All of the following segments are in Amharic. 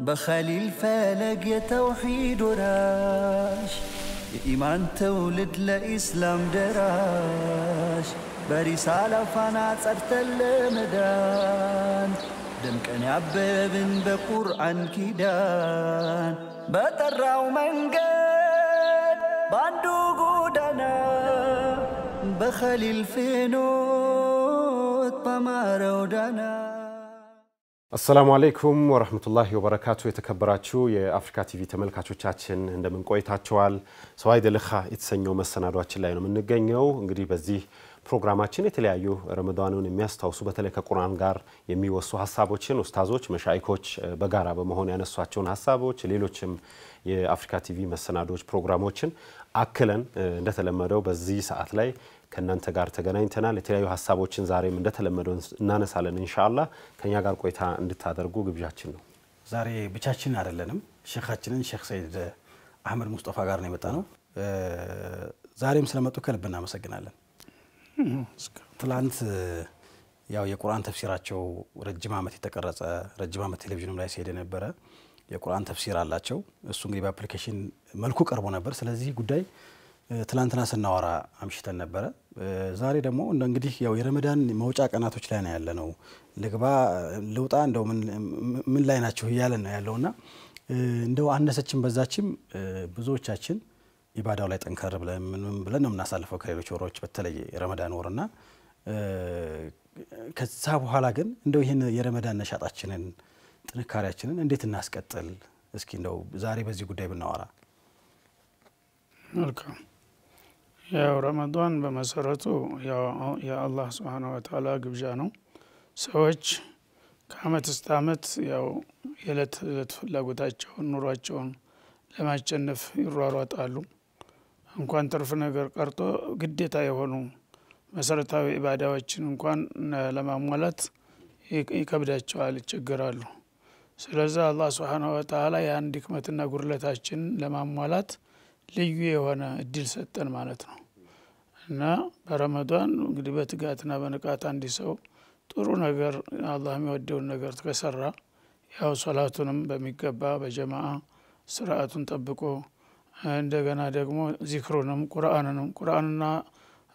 بخليل فالق يتوحيد وراش إيمان تولد لإسلام دراش برسالة فانا صرت المدان دمكن يعببن بقرآن كيدان بتراو منقد باندو قودنا بخليل فينوت بمارو دانا السلام عليكم ورحمة الله وبركاته يتكبراتشو يا أفريكا تي في تملكاتشوቻችን እንደምን ቆይታችኋል ሰዋይደ ለኻ የተሰኘው መሰናዷችን ላይ ነው የምንገኘው እንግዲህ በዚህ ፕሮግራማችን የተለያዩ ረመዳኑን የሚያስተዋውሱ በተለይ ከቁርአን ጋር የሚወሱ ሐሳቦችን ኡስታዞች መሻይኮች በጋራ በመሆን ያነሷቸውን ሐሳቦች ሌሎችም የአፍሪካ ቲቪ መሰናዶች ፕሮግራሞችን አክለን እንደተለመደው በዚህ ሰዓት ላይ ከናንተ ጋር ተገናኝተናል የተለያዩ ሐሳቦችን ዛሬም እንደተለመደው እናነሳለን ኢንሻአላህ ከኛ ጋር ቆይታ እንድታደርጉ ግብዣችን ነው ዛሬ ብቻችን አይደለንም ሼኻችንን ሼኽ ሰይድ አህመድ ሙስጠፋ ጋር ነው የመጣነው ዛሬም ስለመጡ ከልብ እናመሰግናለን ትላንት ያው የቁርአን ተፍሲራቸው ረጅም ዓመት የተቀረጸ ረጅም ዓመት ቴሌቪዥንም ላይ ሲሄድ ነበር የቁርአን ተፍሲር አላቸው እሱ እንግዲህ በአፕሊኬሽን መልኩ ቀርቦ ነበር ስለዚህ ጉዳይ ትላንትና ስናወራ አምሽተን ነበር ዛሬ ደግሞ እንግዲህ ያው የረመዳን መውጫ ቀናቶች ላይ ነው ያለነው ለግባ ለውጣ እንደው ምን ላይ ናችሁ ይያለን ነው ያለውና እንደው አነሰችን በዛችም ብዙዎቻችን ኢባዳው ላይ ጠንከር ብለን ነው እናሳልፈው ከሌሎች ወሮች በተለይ ረመዳን ወርና ከዛ በኋላ ግን እንደው ይሄን የረመዳን ነሻጣችንን ጥንካሬያችንን እንዴት እናስቀጥል እስኪ እንደው ዛሬ በዚህ ጉዳይ ብናወራ መልካም ያው ረመዳን በመሰረቱ ያው የአላህ Subhanahu Wa Ta'ala ግብዣ ነው ሰዎች ከአመት እስከ አመት ያው የለት ፍላጎታቸውን ኑሯቸውን ለማጨነፍ ይሯሯጣሉ እንኳን ተርፍ ነገር ቀርቶ ግዴታ የሆኑ መሰረታዊ ኢባዳዎችን እንኳን ለማሟላት ይከብዳቸዋል ይቸገራሉ ስለዚህ አላህ Subhanahu Wa Ta'ala ያን ድክመትና ጉርለታችን ለማሟላት ልዩ የሆነ እድል ሰጠን ማለት ነው እና በረመዳን እንግዲህ በትጋትና በንቃት አንዲ ሰው ጥሩ ነገር አላህ የሚወደው ነገር ተከሰራ ያው ሶላቱንም በሚገባ በጀማዓ ስርዓቱን ጠብቆ እንደገና ደግሞ ዚክሩንም ቁርአንና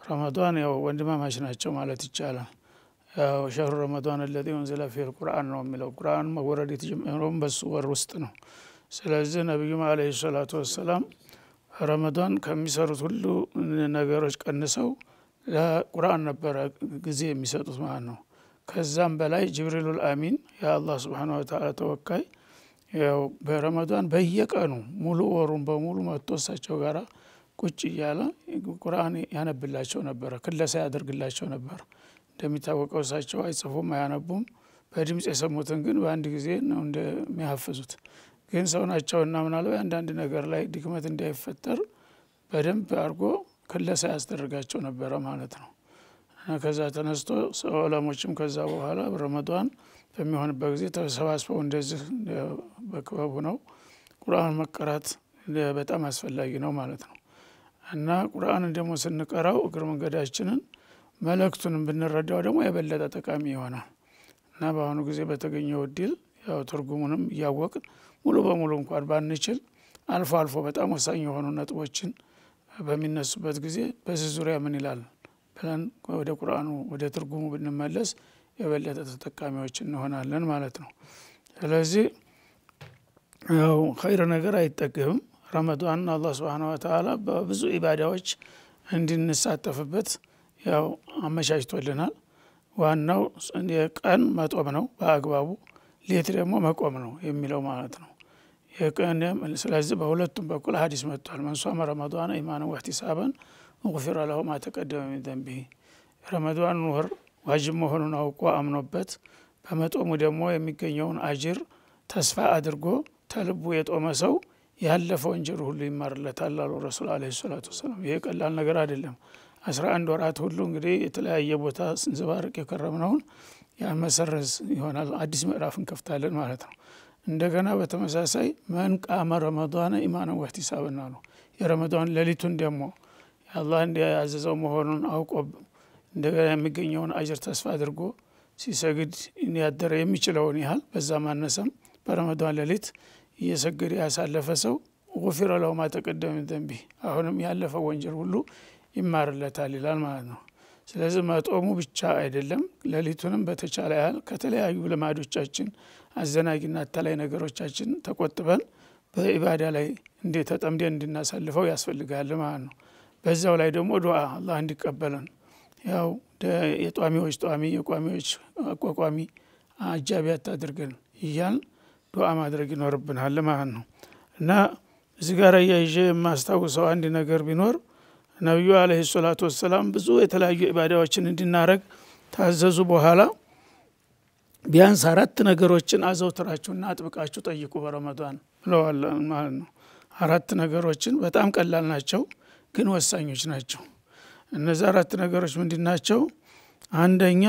ረመዳን ያው ወንድማማች ናቸው ማለት ይቻላል ያው ሸህሩ ረመዳን الذي انزل فيه القرآن ነው የሚለው ቁርአን መወረድ የተጀመረው በሱ ወር ውስጥ ነው ስለዚህ ነብዩ አለይሂ ሰላቱ ወሰለም ረመዳን ከሚሰሩት ሁሉ ነገሮች ቀንሰው ለቁርአን ነበር ጊዜ የሚሰጡት ማለት ነው ከዛም በላይ ጅብሪል አሚን ያ አላህ Subhanahu Wa Ta'ala ተወካይ ያው በረመዳን በየቀኑ ሙሉ ወሩን በሙሉ መጥቶሳቸው ጋራ ቁጭ ይያለ ቁርአን ያነብላቸው ነበር ክለሳ ያደርግላቸው ነበር እንደሚታወቀው ሳቸው አይጽፉም አያነቡም በድምጽ የሰሙትን ግን በአንድ ጊዜ ነው እንደሚያፈዙት ግን ሰው ናቸውና ምናልባት አንዳንድ ነገር ላይ ድክመት እንዳይፈጠር በደንብ አርጎ ክለሳ ያስደርጋቸው ነበር ማለት ነው እና ከዛ ተነስቶ ዑለሞችም ከዛ በኋላ ረመዳን በሚሆንበት ጊዜ ተሰባስበው እንደዚህ በክበቡ ነው ቁርአን መቀራት በጣም አስፈላጊ ነው ማለት ነው እና ቁርአንን ደግሞ ስንቀራው እግር መንገዳችንን መልእክቱን ብንረዳው ደግሞ የበለጠ ጠቃሚ ይሆናል እና በአሁኑ ጊዜ በተገኘው እድል ያው ትርጉሙንም ያወቅን ሙሉ በሙሉ እንኳን ባንችል አልፎ አልፎ በጣም ወሳኝ የሆኑ ነጥቦችን በሚነሱበት ጊዜ በዚህ ዙሪያ ምን ይላል ብለን ወደ ቁርአኑ ወደ ትርጉሙ ብንመለስ የበለጠ ተጠቃሚዎች እንሆናለን ማለት ነው ስለዚህ ያው ኸይር ነገር አይጠገብም ረመዳን አላህ Subhanahu Wa Ta'ala በብዙ ኢባዳዎች እንድንሳተፍበት ያው አመቻችቶልናል ዋናው የቀን መጦም ነው በአግባቡ ሌት ደግሞ መቆም ነው የሚለው ማለት ነው የቀን ስለዚህ በሁለቱም በኩል ሐዲስ መጥቷል መንሷም ረመዳን ኢማኑ ወህቲሳባን ወግፈረ ለሁ ማ ተቀደመ من ذنبه ረመዳን ወር ዋጅብ መሆኑን አውቆ አምኖበት በመጦሙ ደግሞ የሚገኘውን አጅር ተስፋ አድርጎ ተልቡ የጦመ ሰው ያለፈው ወንጀል ሁሉ ይማርለታል አሉ ረሱል አለይሂ ሰላቱ ወሰለም ይሄ ቀላል ነገር አይደለም 11 ወራት ሁሉ እንግዲህ የተለያየ ቦታ ስንዘባርቅ የከረምነውን ያ መሰረዝ ይሆናል አዲስ ምዕራፍ እንከፍታለን ማለት ነው እንደገና በተመሳሳይ ማን ቃመ ረመዳን ኢማኑ ወህቲሳባን ነው የረመዳን ሌሊቱን ደግሞ አላህ እንዲያዘዘው መሆኑን አውቆ እንደገና የሚገኘውን አጅር ተስፋ አድርጎ ሲሰግድ ያደረ የሚችለውን ያህል በዛ ማነሰም በረመዳን ሌሊት እየሰገደ ያሳለፈ ሰው غفر له ما تقدم من ذنبه አሁንም ያለፈው ወንጀል ሁሉ ይማርለታል ይላል ማለት ነው። ስለዚህ መጦሙ ብቻ አይደለም ሌሊቱንም በተቻለ ያህል ከተለያዩ ልማዶቻችን አዘናጊና ተላይ ነገሮቻችን ተቆጥበን በኢባዳ ላይ እንዴት ተጠምደን እንድናሳልፈው ያስፈልጋል ማለት ነው። በዛው ላይ ደግሞ ዱዓ አላህ እንዲቀበለን ያው የጧሚዎች ጧሚ የቋሚዎች አቋቋሚ አጃቢያት አድርገን ይያን ዱዓ ማድረግ ይኖርብናል ማለት ነው። እና እዚህ ጋር ያይዤ የማስታውሰው አንድ ነገር ቢኖር ነብዩ አለይሂ ሰላቱ ወሰለም ብዙ የተለያዩ ኢባዳዎችን እንድናረግ ታዘዙ በኋላ ቢያንስ 4 ነገሮችን አዘውትራችሁና አጥብቃችሁ ጠይቁ በረመዳን ብለዋል ማለት ነው። 4 ነገሮችን በጣም ቀላል ናቸው ግን ወሳኞች ናቸው። እነዛ 4 ነገሮች ምንድናቸው? አንደኛ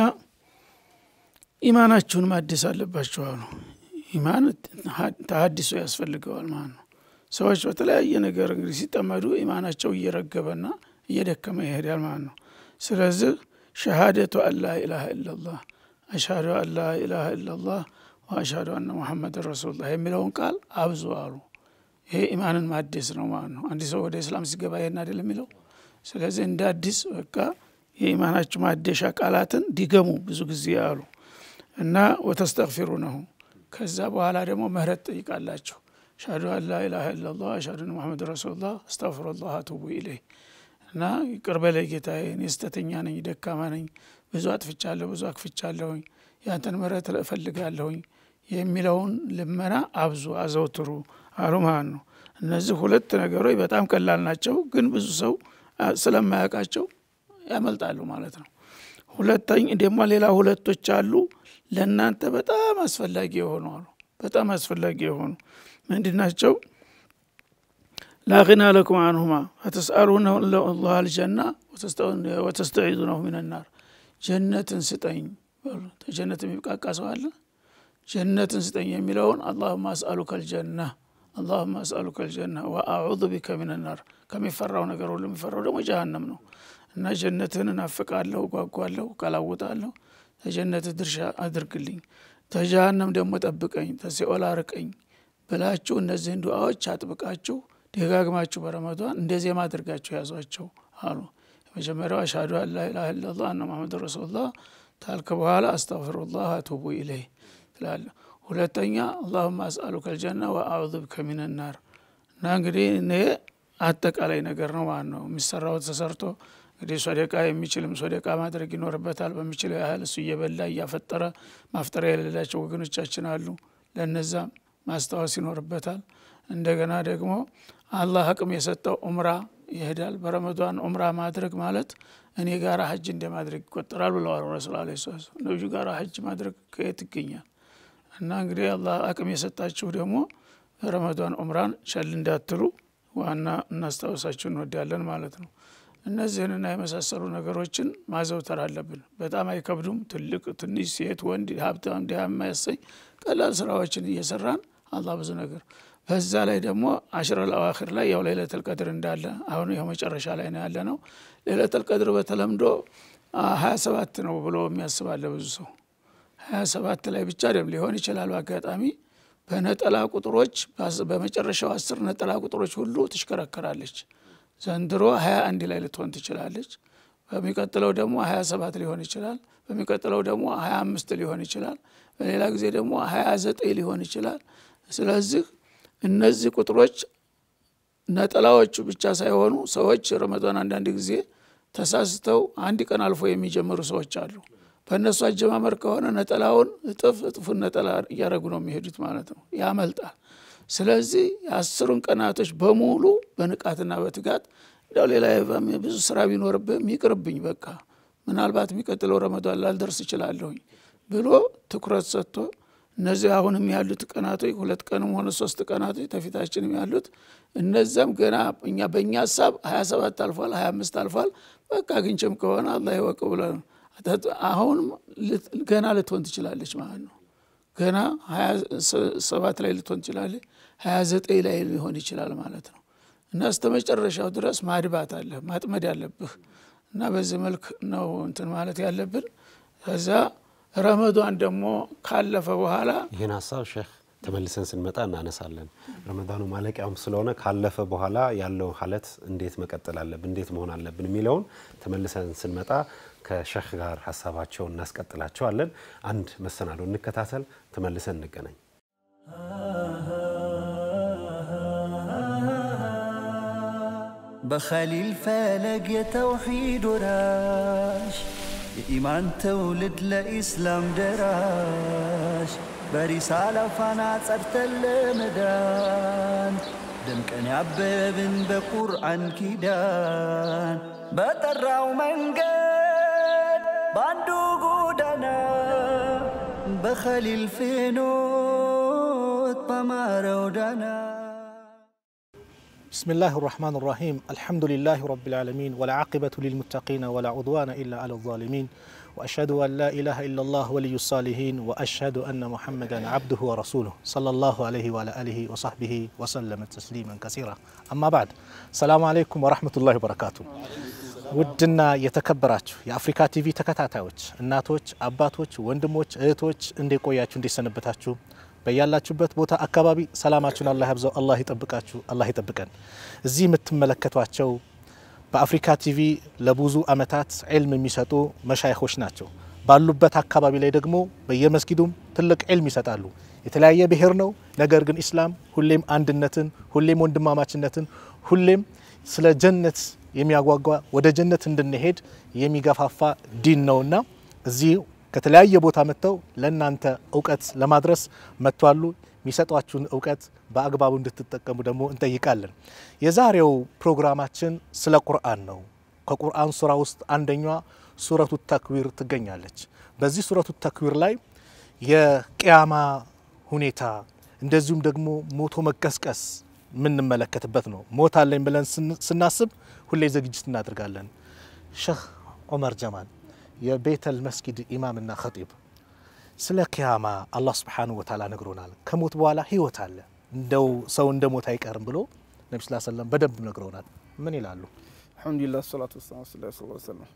ኢማናችሁን ማደስ አለባችሁ አሉ። ኢማን ተሐድሶ ያስፈልገዋል ማለት ነው። ሰዎች በተለያየ ነገር እንግዲህ ሲጠመዱ ኢማናቸው እየረገበና እየደከመ ይሄዳል ማለት ነው። ስለዚህ ሸሃደቱ አላ ኢላሃ ኢላላህ አሽሀዱ አላ ኢላሃ ኢላላህ ወአሽሀዱ አነ ሙሐመድን ረሱሉላህ የሚለውን ቃል አብዙ አሉ። ይሄ ኢማንን ማደስ ነው ማለት ነው። አንድ ሰው ወደ እስላም ሲገባ ይሄን አይደል የሚለው። ስለዚህ እንደ አዲስ በቃ የኢማናችሁ ማደሻ ቃላትን ዲገሙ ብዙ ጊዜ አሉ እና ወተስተግፊሩነሁ ከዛ በኋላ ደግሞ ምህረት ጠይቃላችሁ አሽሀዱ አላ ኢላሃ ኢላላህ አሽሀዱ አነ ሙሐመድን ረሱሉላህ አስተግፊሩላህ ወአቱቡ ኢለይህ እና ይቅር በለኝ ጌታዬ እኔ ስተተኛ ነኝ ደካማ ነኝ ብዙ አጥፍቻለሁ ብዙ አክፍቻለሁ ያንተን ምህረት እፈልጋለሁ የሚለውን ልመና አብዙ አዘውትሩ አሉ ማለት ነው። እነዚህ 2 ነገሮች በጣም ቀላል ናቸው ግን ብዙ ሰው ስለማያውቃቸው ያመልጣሉ ማለት ነው። ሁለተኛ ደግሞ ሌላ 2ቶች አሉ ለእናንተ በጣም አስፈላጊ የሆኑ አሉ በጣም አስፈላጊ የሆኑ ምንድናቸው? لا غنى لكم عنهما فتسألون الله الجنة وتستعيذونه من النار جنة ستين جنة ميبقى سؤال جنة ستين يميلون اللهم أسألك الجنة اللهم أسألك الجنة وأعوذ بك من النار كم يفرعون قالوا لهم يفرعون دم جهنم نو إن جنة نفق الله وقاقوا الله وقلاوت الله جنة درشا أدرك لي تجهنم دم متأبقين تسئول أرقين بلاچو እነዚህን ዱዓዎች አጥብቃችሁ ደጋግማችሁ በረመዳን እንደዚህ ማድረጋችሁ ያዟቸው አሉ። መጀመሪያው አሽሀዱ አላ ኢላሃ ኢላላህ አነ ሙሐመድን ረሱሉላህ ታልከ በኋላ አስተግፊሩላህ ወአቱቡ ኢለይህ ትላለህ። ሁለተኛ اللهم اسالك الجنه واعوذ بك من النار እና እንግዲህ እኔ አጠቃላይ ነገር ነው ማለት ነው። የሚሰራው ተሰርቶ እንግዲህ ሶደቃ የሚችልም ሶደቃ ማድረግ ይኖርበታል። በሚችለው ያህል እሱ እየበላ እያፈጠረ ማፍጠሪያ የሌላቸው ወገኖቻችን አሉ ለነዛ ማስተዋወስ ይኖርበታል። እንደገና ደግሞ አላህ አቅም የሰጠው ዑምራ ይሄዳል። በረመዳን ዑምራ ማድረግ ማለት እኔ ጋር ሐጅ እንደማድረግ ይቆጠራል ብለዋል ረሱል አለይሂ ሰላም። ነብዩ ጋር ሐጅ ማድረግ ከየት ይገኛል? እና እንግዲህ አላህ አቅም የሰጣችሁ ደግሞ ረመዳን ዑምራን ሸል እንዳትሉ ዋና እናስተዋወሳችሁ እንወዳለን ማለት ነው። እነዚህንና የመሳሰሉ ነገሮችን ማዘውተር አለብን። በጣም አይከብዱም። ትልቅ ትንሽ ሴት ወንድ ሀብታም ድሃ የማያሰኝ ቀላል ስራዎችን እየሰራን አላህ ብዙ ነገር በዛ ላይ ደግሞ አሽረል አዋኺር ላይ ያው ለይለቱል ቀድር እንዳለ አሁን ይሄ መጨረሻ ላይ ነው ያለነው። ለይለቱል ቀድር በተለምዶ 27 ነው ብሎ የሚያስባለ ብዙ ሰው 27 ላይ ብቻ አይደለም ሊሆን ይችላል። በአጋጣሚ በነጠላ ቁጥሮች በመጨረሻው 10 ነጠላ ቁጥሮች ሁሉ ትሽከረከራለች። ዘንድሮ 21 ላይ ልትሆን ትችላለች። በሚቀጥለው ደግሞ 27 ሊሆን ይችላል። በሚቀጥለው ደግሞ 25 ሊሆን ይችላል። በሌላ ጊዜ ደግሞ 29 ሊሆን ይችላል። ስለዚህ እነዚህ ቁጥሮች ነጠላዎቹ ብቻ ሳይሆኑ ሰዎች ረመዳን አንዳንድ ጊዜ ተሳስተው አንድ ቀን አልፎ የሚጀምሩ ሰዎች አሉ። በእነሱ አጀማመር ከሆነ ነጠላውን እጥፍ ነጠላ እያረጉ ነው የሚሄዱት ማለት ነው። ያመልጣል። ስለዚህ 10 ቀናቶች በሙሉ በንቃትና በትጋት እንደው ሌላ ብዙ ስራ ቢኖርብህ ይቅርብኝ በቃ ምናልባት የሚቀጥለው ረመዳን ላልደርስ ይችላልኝ ብሎ ትኩረት ሰጥቶ እነዚህ አሁንም ያሉት ቀናቶች 2 ቀንም ሆነ 3 ቀናቶች ተፊታችንም ያሉት እነዛም ገና በእኛ ሐሳብ 27 አልፏል 25 አልፏል በቃ ግንጭም ከሆነ አላህ ይወቀው ብለን አሁን ገና ልትሆን ትችላለች ማለት ነው። ገና 27 ላይ ልትሆን ትችላለች 29 ላይ ሊሆን ይችላል ማለት ነው። እና እስከመጨረሻው ድረስ ማድባት አለ ማጥመድ ያለብህ እና በዚህ መልክ ነው እንትን ማለት ያለብን። ከዛ ረመዳን ደግሞ ካለፈ በኋላ ይሄን ሐሳብ ሼክ ተመልሰን ስንመጣ እናነሳለን ረመዳኑ ማለቂያውም ስለሆነ ካለፈ በኋላ ያለው ሐለት እንዴት መቀጠል አለብን እንዴት መሆን አለብን የሚለውን ተመልሰን ስንመጣ ከሸህ ጋር ሐሳባቸውን እናስቀጥላቸዋለን አንድ መሰናዶ እንከታተል ተመልሰን እንገናኝ بخليل فلق يا توحيد وراش إيمان تولد لإسلام دراش برسالة فانا صرت المدان دم كان يعببن بقرآن كيدان بطرعو منقد باندو قودنا بخليل فينوت بمارو دانا بسم الله الرحمن الرحيم الحمد لله رب العالمين والعاقبة للمتقين ولا عدوان إلا على الظالمين وأشهد أن لا إله إلا الله ولي الصالحين وأشهد أن محمدا عبده ورسوله صلى الله عليه وعلى آله وصحبه وسلم تسليما كثيرا أما بعد السلام عليكم ورحمة الله وبركاته ودنا يتكبراتو يا أفريكا تي في ተከታታዮች እናቶች አባቶች ወንድሞች እህቶች እንዴት ቆያችሁ እንዴት ሰነበታችሁ በያላችሁበት ቦታ አካባቢ ሰላማችሁን አላህ ያብዛው አላህ ይጠብቃችሁ አላህ ይጠብቀን እዚህ የምትመለከቷቸው በአፍሪካ ቲቪ ለብዙ አመታት ዒልም የሚሰጡ መሻይኾች ናቸው ባሉበት አካባቢ ላይ ደግሞ በየመስጊዱም ትልቅ ዒልም ይሰጣሉ የተለያየ ብሔር ነው ነገር ግን እስላም ሁሌም አንድነትን ሁሌም ወንድማማችነትን ሁሌም ስለ ጀነት የሚያጓጓ ወደ ጀነት እንድንሄድ የሚገፋፋ ዲን ነውና እዚህ ከተለያየ ቦታ መጥተው ለእናንተ ዕውቀት ለማድረስ መጥቷሉ የሚሰጧችሁን ዕውቀት በአግባቡ እንድትጠቀሙ ደግሞ እንጠይቃለን የዛሬው ፕሮግራማችን ስለ ቁርአን ነው ከቁርአን ሱራ ውስጥ አንደኛዋ ሱረቱ ተክዊር ትገኛለች በዚህ ሱረቱ ተክዊር ላይ የቂያማ ሁኔታ እንደዚሁም ደግሞ ሞቶ መቀስቀስ ምን መለከተበት ነው ሞት አለኝ ብለን ስናስብ ሁሌ ዝግጅት እናደርጋለን ሼህ ዑመር ጀማል የቤተል መስጊድ ኢማምና ኸጢብ ስለ ቂያማ አላህ Subhanahu Wa Ta'ala ነግሮናል ከሞት በኋላ ህይወት አለ እንደው ሰው እንደሞት አይቀርም ብሎ ነብዩ ሰለላሁ ዐለይሂ ወሰለም በደንብ ነግሮናል ምን ይላሉ አልহামዱሊላህ ሰላቱ ወሰላሙ ዐለይሂ ወሰለም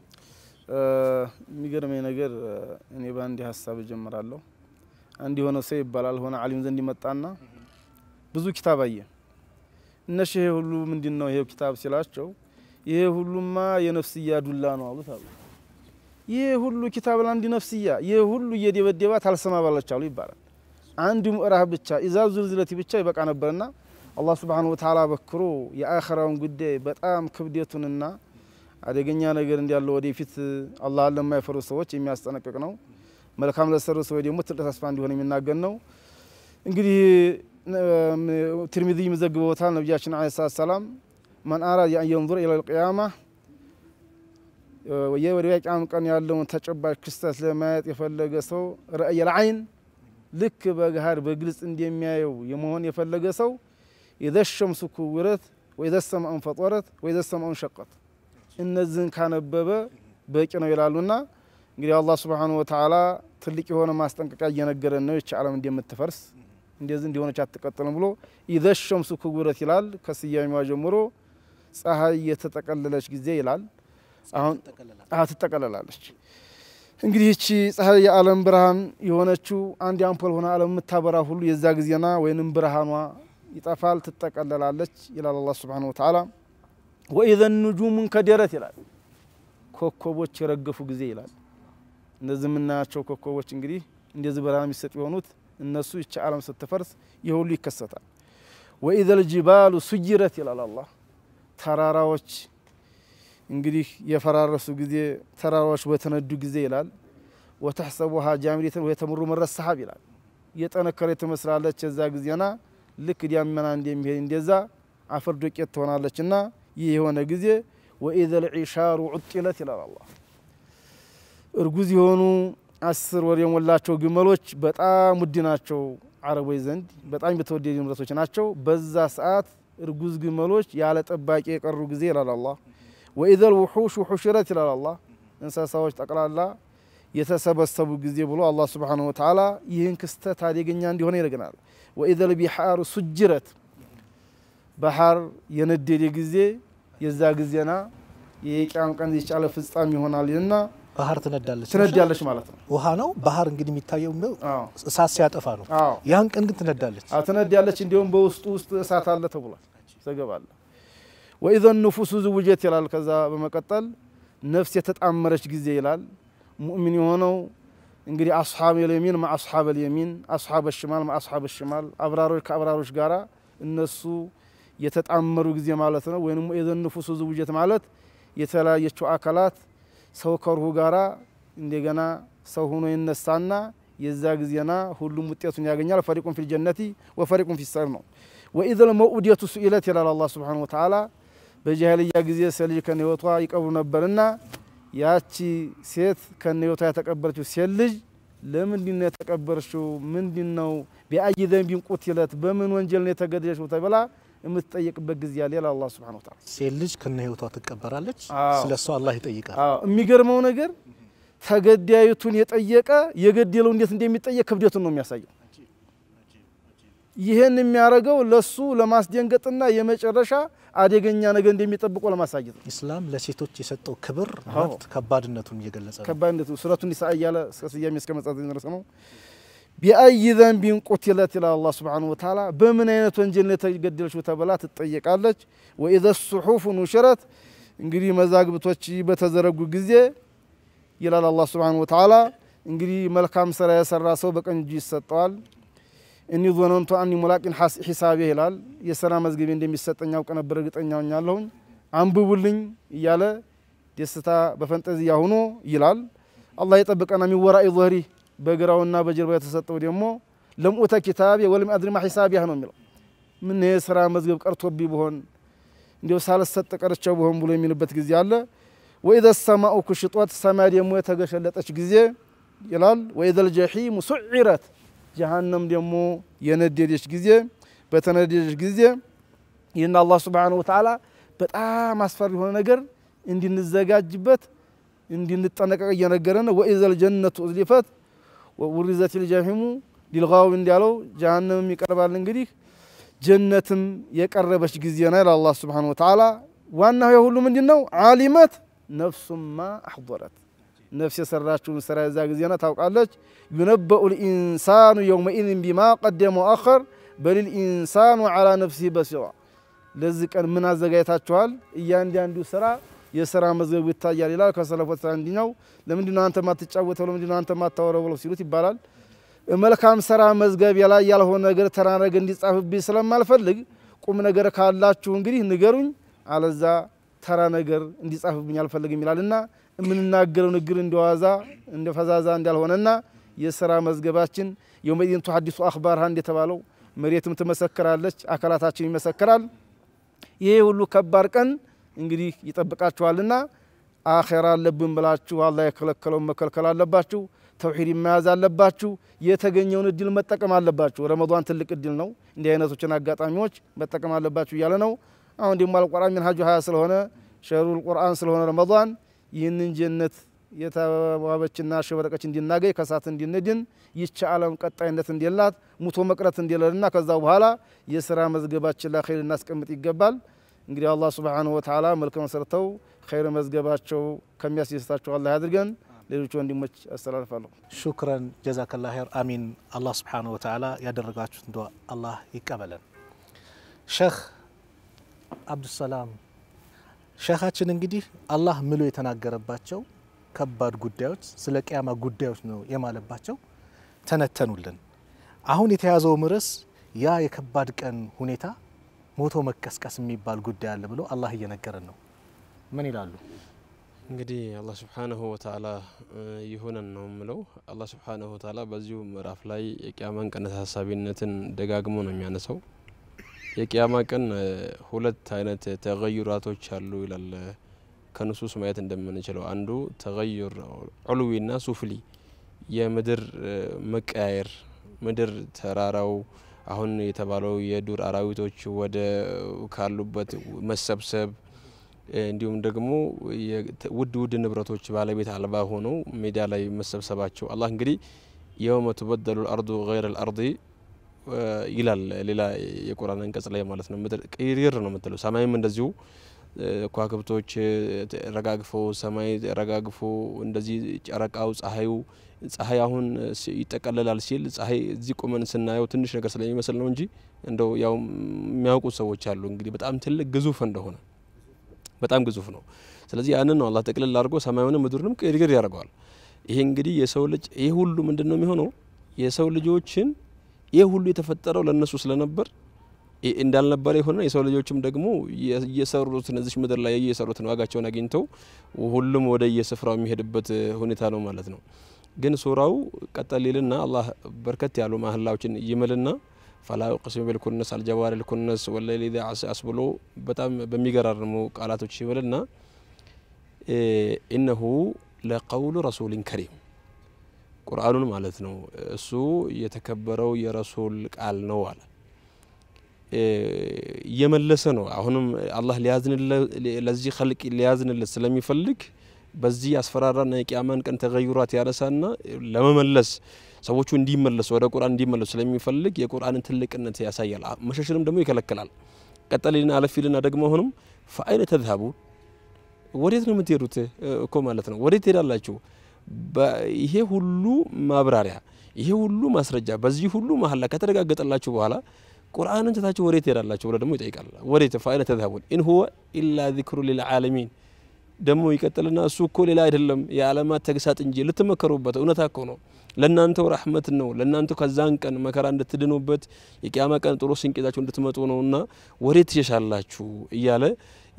የሚገርመኝ ነገር እኔ ባንዲ ሐሳብ ጀምራለሁ አንድ የሆነ ሰው ይባላል ሆነ ዓሊም ዘንድ ይመጣና ብዙ ኪታብ አየ እነሺ ሁሉ ምንድነው ይሄው ኪታብ ሲላቸው ይሄ ሁሉማ የነፍስያ ዱላ ነው አሉት አሉ ይሄ ሁሉ ኪታብ ለአንድ ነፍስያ ይሄ ሁሉ እየደበደባት አልሰማ ባለቻሉ ይባላል አንዱ ምዕራፍ ብቻ ኢዛ ዙልዝለቲ ብቻ ይበቃ ነበርና አላህ Subhanahu Wa Ta'ala በክሮ የአኺራውን ጉዳይ በጣም ክብደቱንና አደገኛ ነገር እንዲያለው ወደፊት አላህ ለማይፈሩ ሰዎች የሚያስጠነቅቅ ነው መልካም ለሰሩ ሰዎች ደግሞ ትልቅ ተስፋ እንዲሆን የሚናገር ነው እንግዲህ ትርሚዚ መዘግበውታል ነብያችን አለይሂ ሰላም ማን አራዳ ينظر الى القيامه ወየወሪያቂያም ቀን ያለውን ተጨባጭ ክስተት ለማየት የፈለገ ሰው ረአየ العين ልክ በጋር በግልጽ እንደሚያየው የመሆን የፈለገ ሰው اذا الشمس كورت واذا السماء انفطرت واذا السماء انشقت እነዚህን ካነበበ በቂ ነው ይላሉና እንግዲህ አላህ Subhanahu Wa Ta'ala ትልቅ የሆነ ማስጠንቀቂያ እየነገረን ነው እቺ ዓለም እንደምትፈርስ እንደዚህ እንደሆነች አትቀጥልም ብሎ اذا الشمس كورت ይላል ከስያሜዋ ጀምሮ ፀሐይ የተጠቀለለች ጊዜ ይላል አሁን አትጠቀለላለች እንግዲህ እቺ ፀሐይ የዓለም ብርሃን የሆነችው አንድ አምፖል ሆነ ዓለም የምታበራ ሁሉ የዛ ጊዜና ወይንም ብርሃኗ ይጣፋል ትጠቀለላለች ይላል አላህ Subhanahu Wa Ta'ala واذا النجوم انكدرت ይላል ኮከቦች የረገፉ ጊዜ ይላል እነዚህ ምናያቸው ኮከቦች እንግዲህ እንደዚህ ብርሃን የሚሰጥ የሆኑት እነሱ እቺ ዓለም ስትፈርስ ይሁሉ ይከሰታል واذا الجبال سجرت ይላል አላህ ተራራዎች እንግዲህ የፈራረሱ ጊዜ ተራራዎች በተነዱ ጊዜ ይላል وتحسبها جامدة وتمر مر السحاب ይላል የጠነከረ ተመስላለች የዛ ጊዜና ልክ ዲያመና እንደሚሄድ እንደዛ አፈር ዱቄት ትሆናለችና ይህ የሆነ ጊዜ واذا العشار عطلت ይላል አላህ እርጉዝ የሆኑ 10 ወር የሞላቸው ግመሎች በጣም ውድ ናቸው አረቦች ዘንድ በጣም የተወደዱ ምርቶች ናቸው በዛ ሰዓት እርጉዝ ግመሎች ያለ ጠባቂ የቀሩ ጊዜ ይላል አላህ واذا الوحوش حشرت ይላል አላህ እንስሳዎች ጠቅላላ የተሰበሰቡ ጊዜ ብሎ አላህ Subhanahu Wa Ta'ala ይህን ክስተት አደገኛ እንዲሆነ ይረግናል واذا البحار سجرت ባህር የነደደ ጊዜ የዛ ጊዜና የቂያም ቀን ይቻለ ፍጻሜ ይሆናልና ባህር ትነዳለች ማለት ነው ውሃ ነው ባህር እንግዲህ የሚታየው እሳት ሲያጠፋ ነው ያን ቀን ግን ትነዳለች ትነዳለች እንዲሁም በውስጡ እሳት አለ ተብሏል ዘገባለ وإذا النفوس زوجت ይላል ከዛ በመቀጠል ነፍስ የተጣመረች ጊዜ ይላል ሙእሚን የሆነው እንግዲህ አስሐብ የለሚን مع اصحاب اليمين اصحاب الشمال مع اصحاب الشمال አብራሮች ከአብራሮች ጋራ እነሱ የተጣመሩ ጊዜ ማለት ነው ወይንም إذا النفوس زوجت ማለት የተለያየችው አካላት ሰው ከሩሁ ጋራ እንደገና ሰው ሆኖ ይነሳና የዛ ጊዜና ሁሉም ውጤቱን ያገኛል ፈሪቁን في الجنة وفريق في السعير ነው وإذا الموءودية سئلت ይላል አላህ Subhanahu Wa Ta'ala በጃሂልያ ጊዜ ሰልጅ ከነውቷ ይቀብሩ ነበርና ያቺ ሴት ከነውቷ የተቀበረችው ሴት ልጅ ለምንድነው የተቀበረችው ምንድነው ቢአይ ذنب قتلت በምን ወንጀል ነው የተገደለችው ተብላ የምትጠየቅበት ጊዜ ያለ አላህ Subhanahu Wa Ta'ala ሴት ልጅ ከነህይወቷ ትቀበራለች ስለሱ አላህ ይጠይቃል የሚገርመው ነገር ተገዳዩቱን የጠየቀ የገደለው እንዴት እንደሚጠየቅ ክብደቱን ነው የሚያሳየው ይሄን የሚያረጋው ለሱ ለማስደንገጥና የመጨረሻ አደገኛ ነገር እንደሚጠብቁ ለማሳየት ነው እስላም ለሴቶች የሰጠው ክብር ወቅት ከባድነቱን እየገለጸ ነው ከባድነቱ ሱረቱ ኒሳ ያለ እስከ መስከመጻት ድረስ ነው ቢአይ ذنب قتلت الى الله سبحانه وتعالى በምን አይነት ወንጀል ነው የተገደለችው ተብላ ትጠየቃለች واذا الصحف نشرت እንግዲህ መዛግብቶች በተዘረጉ ጊዜ ይላል አላህ Subhanahu Wa Ta'ala እንግዲህ መልካም ስራ የሰራ ሰው በቀኝ እጁ ይሰጣል እኒ ظننت اني ملاق حسابي ይላል የሥራ መዝገቤ እንደሚሰጠኝ አውቀ ነበር እርግጠኛው ኛለሁ አንብቡልኝ ይያለ ደስታ በፈንጠዚያ ሆኖ ይላል አላህ ይጠብቀና ሚወራኢ ظهሪ በግራውና በጀርባው የተሰጠው ደግሞ ለምኡተ ኪታብ ወለም አድሪ ማ ሒሳቢያ ነው የሚለው ምን የሥራ መዝገብ ቀርቶብ ቢሆን እንዲው ሳልሰጥ ቀርቻው ቢሆን ብሎ የሚልበት ጊዜ አለ وإذا السماء كشطت سما ደግሞ የተገሸለጠች ጊዜ ይላል وإذا الجحيم سعرت جهنم ደግሞ የነደደች ጊዜ በተነደደች ጊዜ ይና አላህ Subhanahu Wa Ta'ala በጣም አስፈሪ ሆነ ነገር እንድንዘጋጅበት እንድንጠነቀቅ እየነገረን وإذا الجنة أزلفت وبرزت الجحيم للغاوين እንዲያለው جهنم ይቀርባል እንግዲህ ጀነትም የቀረበች ጊዜ ነው ይላል አላህ Subhanahu Wa Ta'ala ዋናው የሁሉ ምንድነው ዓሊመት ነፍስ ما احضرت ነፍስ የሰራችውን ስራ እዛ ጊዜና ታውቃለች ينبأ الإنسان يومئذ بما قدم وأخر بل الإنسان على نفسه بصيرة ለዚህ ቀን ምን አዘጋጅታችኋል እያንዳንዱ ስራ የሥራ መዝገብ ይታያል ይላል ከሰለፎት አንዲኛው ለምንድነው አንተ ማትጫወተው ለምንድነው አንተ ማታወራው ብለው ሲሉት ይባላል መልካም ስራ መዝገብ ላይ ያልሆነ ነገር ተራ ነገር እንዲጻፍብኝ ስለማልፈልግ ቁም ነገር ካላችሁ እንግዲህ ንገሩኝ አለዛ ተራ ነገር እንዲጻፍብኝ አልፈልግም ይላልና ምንናገረው ንግር እንደዋዛ እንደፈዛዛ እንዳልሆነና የሥራ መዝገባችን የውመዲን ተሐዲሱ አኽባርሃ እንደተባለው መሬትም ትመሰክራለች አካላታችን ይመሰክራል ይሄ ሁሉ ከባድ ቀን እንግዲህ ይጠብቃችኋልና አኺራ ለብን ብላችሁ አላህ የከለከለው መከልከል አለባችሁ ተውሂድ መያዝ አለባችሁ የተገኘውን እድል መጠቀም አለባችሁ ረመዳን ትልቅ እድል ነው እንዲህ አይነቶችን አጋጣሚዎች መጠቀም አለባችሁ ያለ ነው አሁን ደግሞ አልቁርአን መንሃጁ 20 ስለሆነ ሸሩል ቁርአን ስለሆነ ረመዳን ይህንን ጀነት የተዋበችና ሸበረቀች እንድናገኝ ከሳት እንድንድን ይህች ዓለም ቀጣይነት እንደላት ሙቶ መቅረት እንደለና ከዛ በኋላ የሥራ መዝገባችን ላይ ኸይር እናስቀምጥ ይገባል እንግዲህ አላህ Subhanahu Wa Ta'ala መልካም ሰርተው ኸይር መዝገባቸው ከሚያስደስታቸው አላህ ያድርገን ሌሎች ወንድሞች አስተላልፋለሁ ሹክራን ጀዛከላሁ ኸይር አሚን አላህ Subhanahu Wa Ta'ala ያደረጋችሁት ዱዓ አላህ ይቀበለን ሼኽ አብዱሰላም ሼኻችን እንግዲህ አላህ ምሎ የተናገረባቸው ከባድ ጉዳዮች ስለ ቂያማ ጉዳዮች ነው የማለባቸው ተነተኑልን አሁን የተያዘው ምርስ ያ የከባድ ቀን ሁኔታ ሞቶ መቀስቀስ የሚባል ጉዳይ አለ ብሎ አላህ እየነገረን ነው ምን ይላሉ እንግዲህ አላህ Subhanahu Wa Ta'ala ይሁነን ነው ምለው አላህ Subhanahu Wa Ta'ala በዚሁ ምዕራፍ ላይ የቂያማን ቀን ተሳሳቢነትን ደጋግሞ ነው የሚያነሳው የቂያማ ቀን ሁለት አይነት ተገይራቶች አሉ ይላል ከንሱስ ማየት እንደምንችለው አንዱ ተገይር ዑሉዊና ሱፍሊ የምድር መቀያየር ምድር ተራራው አሁን የተባለው የዱር አራዊቶች ወደ ካሉበት መሰብሰብ እንዲሁም ደግሞ ውድ ንብረቶች ባለቤት አልባ ሆነው ሜዳ ላይ መሰብሰባቸው አላህ እንግዲህ يوم تبدل الأرض غير الأرض ይላል ሌላ የቁርአን አንቀጽ ላይ ማለት ነው ምድር ቅይር ነው የምትለው ሰማይም እንደዚሁ ከዋክብቶች ረጋግፎ ሰማይ ረጋግፎ እንደዚህ ጨረቃው ፀሐይ አሁን ይጠቀለላል ሲል ፀሐይ እዚህ ቆመን ስናየው ትንሽ ነገር ስለሚመስል ነው እንጂ እንደው ያው የሚያውቁ ሰዎች አሉ እንግዲህ በጣም ትልቅ ግዙፍ እንደሆነ በጣም ግዙፍ ነው ስለዚህ ያንን ነው አላህ ተቅልል አድርጎ ሰማዩንም ምድሩንም ቅርግር ያደርጋል ይሄ እንግዲህ የሰው ልጅ ይሄ ሁሉ ምንድነው የሚሆነው የሰው ልጆችን ይሄ ሁሉ የተፈጠረው ለነሱ ስለነበር እንዳልነበረ ይሆንና የሰው ልጆችም ደግሞ የሰሩት እነዚህ ምድር ላይ የሰሩት ዋጋቸውን አግኝተው ሁሉም ወደ የስፍራው የሚሄድበት ሁኔታ ነው ማለት ነው ግን ሱራው ቀጠልልና አላህ በርከት ያሉ ማህላዎችን ይመልና فلا أقسم بالكنس الجوار الكنس والليل إذا عسعس بلو بتام بميجررمو قالاتو شيولنا إنه لقول رسول كريم قرآن مالتنا سو يتكبروا يا رسول قال نوال يملسنو አሁንም አላህ ለዚህ خلق ሊያዝን ስለሚፈልግ በዚህ አስፈራራና የቂያማን ቀን ተገይሯት ያረሳና ለመመለስ ሰዎቹ እንዲመለሱ ወደ ቁርአን እንዲመለሱ ስለሚፈልግ የቁርአንን ትልቅነት ያሳያል መሸሽንም ደግሞ ይከለክላል ቀጠልና አለፊልና ደግሞ አሁንም فأين تذهبون ወዴት ነው የምትሄዱት እኮ ማለት ነው ወዴት ሄዳላችሁ ይሄ ሁሉ ማብራሪያ ይሄ ሁሉ ማስረጃ በዚህ ሁሉ መሐላ ከተረጋገጠላችሁ በኋላ ቁርአንን ተታችሁ ወዴት ሄዳላችሁ ወለ ደግሞ ይጠይቃል ወዴት فأين تذهبون إن هو إلا ذكر للعالمين ደሞ ይቀጥልና እሱ እኮ ሌላ አይደለም የዓለማት ተግሳጥ እንጂ ልትመከሩበት እውነታ እኮ ነው ለናንተው ረህመት ነው ለናንተው ከዛን ቀን መከራ እንድትድኑበት የቂያማ ቀን ጥሩ ስንቄታችሁ እንድትመጡ ነውና ወዴት ትሸሻላችሁ እያለ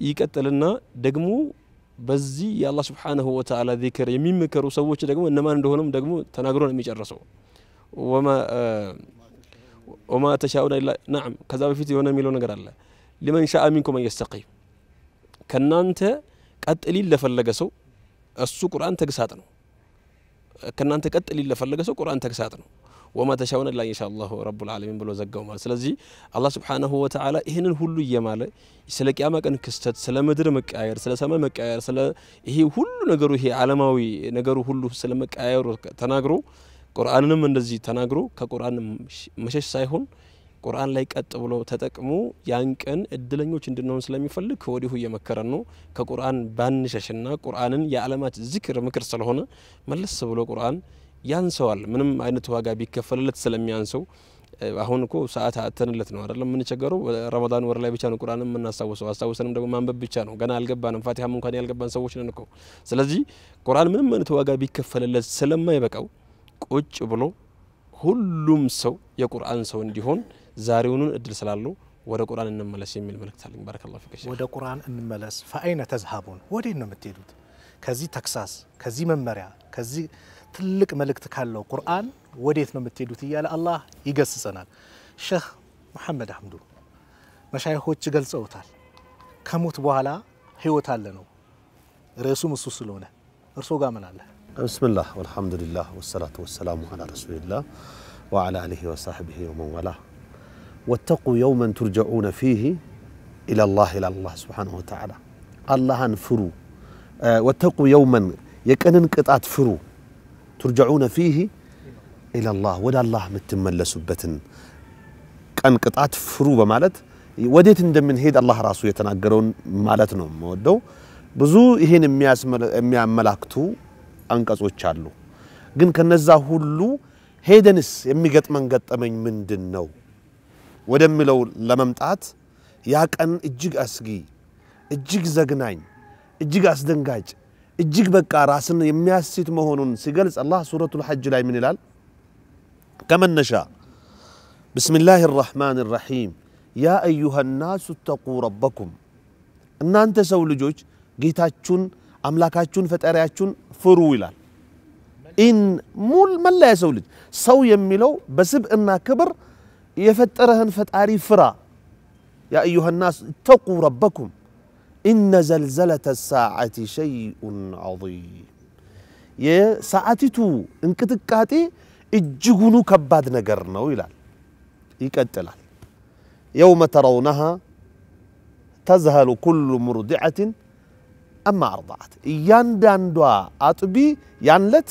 ይቀጥልና ደግሞ በዚህ የአላህ Subhanahu Wa Ta'ala ዚክር የሚመከሩ ሰዎች ደግሞ እነማን እንደሆነም ደግሞ ተናግሮ ነው የሚጨርሰው وما تشاءون الا نعم ከዛ በፊት የሆነ የሚለው ነገር አለ لمن شاء منكم ان يستقيم ከናንተ ቀጥሊል ለፈለገ ሰው እሱ ቁርአን ተግሳጥ ነው ከናንተ ቀጥሊል ለፈለገ ሰው ቁርአን ተግሳጥ ነው وما تشاءون الا ان شاء الله رب العالمين ብሎ ዘጋው ማለት ስለዚህ አላህ Subhanahu Wa Ta'ala ይሄንን ሁሉ እየማለ ስለ ቂያማ ቀን ክስተት ስለ ምድር መቀያየር ስለ ሰማይ መቀያየር ስለ ይሄ ሁሉ ነገሩ ይሄ ዓለማዊ ነገሩ ሁሉ ስለ መቀያየሩ ተናግሮ ቁርአንንም እንደዚህ ተናግሮ ከቁርአን መሸሽ ሳይሆን ቁርአን ላይ ቀጥ ብሎ ተጠቅሞ ያን ቀን እድለኞች እንድንሆን ስለሚፈልግ ከወዲሁ እየመከረን ነው ከቁርአን ባንሸሽና ቁርአንን የዓለማት ዚክር ምክር ስለሆነ መለስ ብሎ ቁርአን ያንሰዋል ምንም አይነት ዋጋ ቢከፈልለት ስለሚያንሰው አሁን እኮ ሰዓት አተንለት ነው አይደለም ምን ቸገረው ረመዳን ወር ላይ ብቻ ነው ቁርአንን የምናስተዋውሰው አስተዋውሰንም ደግሞ ማንበብ ብቻ ነው ገና አልገባንም ፋቲሃም እንኳን ያልገባን ሰዎች ነን እኮ ስለዚህ ቁርአን ምንም አይነት ዋጋ ቢከፈልለት ስለማይበቃው ቁጭ ብሎ ሁሉም ሰው የቁርአን ሰው እንዲሆን ዛሬውን እድል ስላለው ወደ ቁርአን እንመለስ የሚል መልእክት አለኝ ባረከላሁ ፊክ ወደ ቁርአን እንመለስ فأين تذهبون ወዴት ነው የምትሄዱት ከዚህ ተክሳስ ከዚህ መመሪያ ከዚህ ትልቅ መልእክት ካለው ቁርአን ወዴት ነው የምትሄዱት እያለ አላህ ይገስጸናል ሼህ መሐመድ አህመዱ መሻይኾች ገልጸውታል ከሞት በኋላ ህይወት አለ ነው ርዕሱም እሱ ስለሆነ እርሶ ጋር ምን አለ بسم الله والحمد لله والصلاة والسلام على رسول الله وعلى آله وصحبه ومن والاه واتقوا يوما ترجعون فيه إلى الله سبحانه وتعالى الله انفروا واتقوا يوما يكنن قطعت فروا ترجعون فيه إلى الله ولا الله متملسوبتن كان قطعت فروا بمالت وديت እንደምንሄድ الله ራሱ የተናገረውን ማለት ነው መወደው ብዙ ይሄን የሚያመላክቱ አንቀጾች አሉ ግን ከነዛ ሁሉ ሄደንስ የሚገጥመን ገጠመኝ ምንድነው ወደሚለው ለመምጣት ያ ቀን እጅግ አስጊ እጅግ ዘግናኝ እጅግ አስደንጋጭ እጅግ በቃ ራስን የሚያስት መሆኑን ሲገልጽ አላህ ሱረቱል ሐጅ ላይ ምን ይላል ከመነሻ ቢስሚላሂ الرحمن الرحيم يا ايها الناس اتقوا ربكم እናንተ ሰው ልጆች ጌታችሁን አምላካችሁን ፈጣሪያችሁን ፍሩ ይላል ኢን ሙል መላ ሰው ልጅ ሰው የሚለው በስብዕና ክብር የፈጠረህን ፈጣሪ ፍራ يا ايها الناس اتقوا ربكم ان زلزله الساعه شيء عظيم يا ساعتيتو እንቅጥቃጤ እጅጉኑ ከባድ ነገር ነው ይላል ይቀጥላል يوم ترونها تذهل كل مرضعه اما ارضعت ያንዳንዷ አጥቢ ያንለት